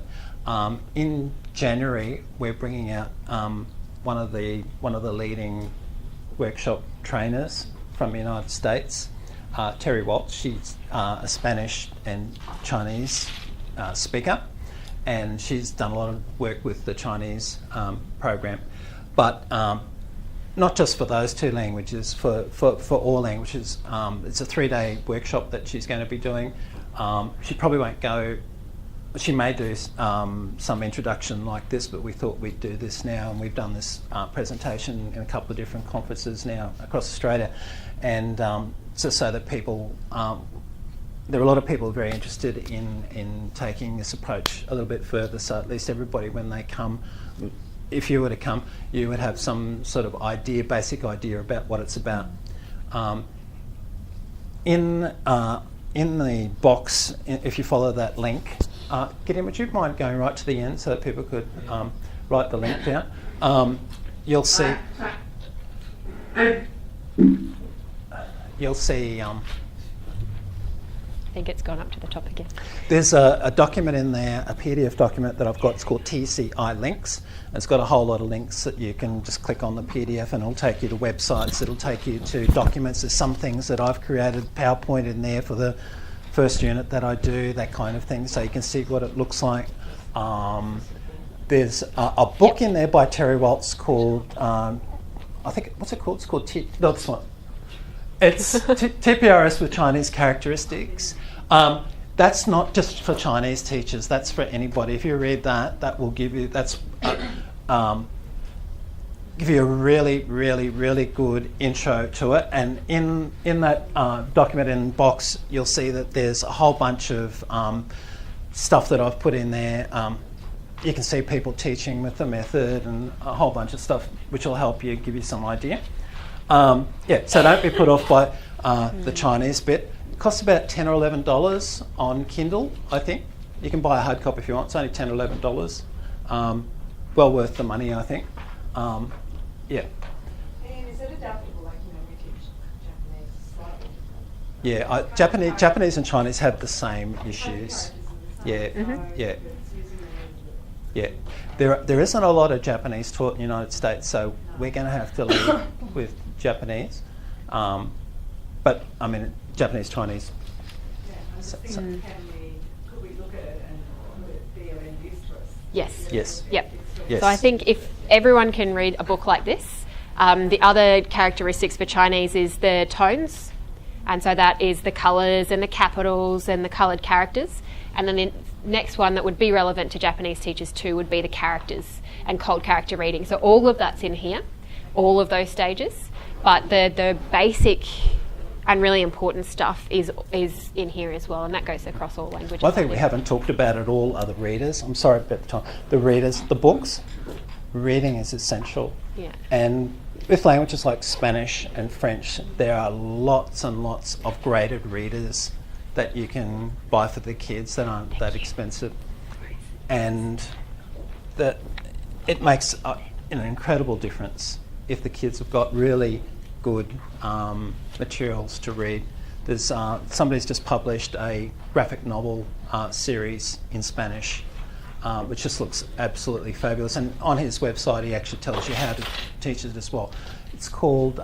In January, we're bringing out one of the leading workshop trainers from the United States, Terry Waltz. She's a Spanish and Chinese speaker, and she's done a lot of work with the Chinese program, but not just for those two languages, for all languages. It's a 3-day workshop that she's going to be doing. She probably won't go, she may do some introduction like this, but we thought we'd do this now, and we've done this presentation in a couple of different conferences now across Australia, and just so that people, there are a lot of people very interested in taking this approach a little bit further, so at least everybody, when they come, if you were to come, you would have some sort of basic idea about what it's about. In the box, if you follow that link, Gideon, would you mind going right to the end so that people could write the link down? You'll see. I think it's gone up to the top again. There's a document in there, a PDF document that I've got. It's called TCI Links. It's got a whole lot of links that you can just click on the PDF, and it'll take you to websites. It'll take you to documents. There's some things that I've created, PowerPoint in there for the first unit that I do, that kind of thing, so you can see what it looks like. There's a book in there by Terry Waltz called, I think, what's it called? It's called this one. It's TPRS with Chinese characteristics. That's not just for Chinese teachers, that's for anybody. If you read that, that will give you, give you a really, really, really good intro to it. And in that document in box, you'll see that there's a whole bunch of stuff that I've put in there. You can see people teaching with the method and a whole bunch of stuff which will help you, give you some idea. So don't be put off by the Chinese bit. It costs about $10 or $11 on Kindle, I think. You can buy a hard copy if you want. It's only $10 or $11. Well worth the money, I think. And is it adaptable, like, we teach Japanese slightly? Yeah, Japanese and Chinese have the same issues. Yeah. There isn't a lot of Japanese taught in the United States, so we're going to have to lead with Japanese. But I mean, Japanese, Chinese. Could we look at it and put it there and use for us? Yes. Yep. Yes. So I think if everyone can read a book like this, the other characteristics for Chinese is the tones, and so that is the colours and the capitals and the coloured characters. And then the next one that would be relevant to Japanese teachers too would be the characters and cold character reading. So all of that's in here, all of those stages, but the basic and really important stuff is in here as well, and that goes across all languages. One thing we haven't talked about at all are the readers. I'm sorry about the time. The readers, the books. Reading is essential. Yeah. And with languages like Spanish and French, there are lots and lots of graded readers that you can buy for the kids that aren't that expensive, and that it makes an incredible difference if the kids have got really good materials to read. There's somebody's just published a graphic novel series in Spanish, which just looks absolutely fabulous, and on his website he actually tells you how to teach it as well. It's called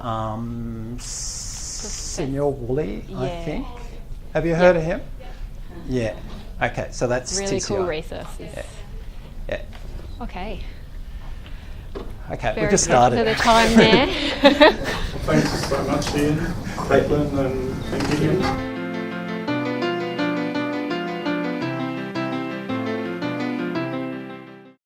Senor Woolley, I think. Have you heard of him? Yeah. Okay, so that's really TCI. cool resources. Yeah. Okay. Okay, Very we just started. To the time there. Thanks so much, Ian, Caitlin, and Gideon.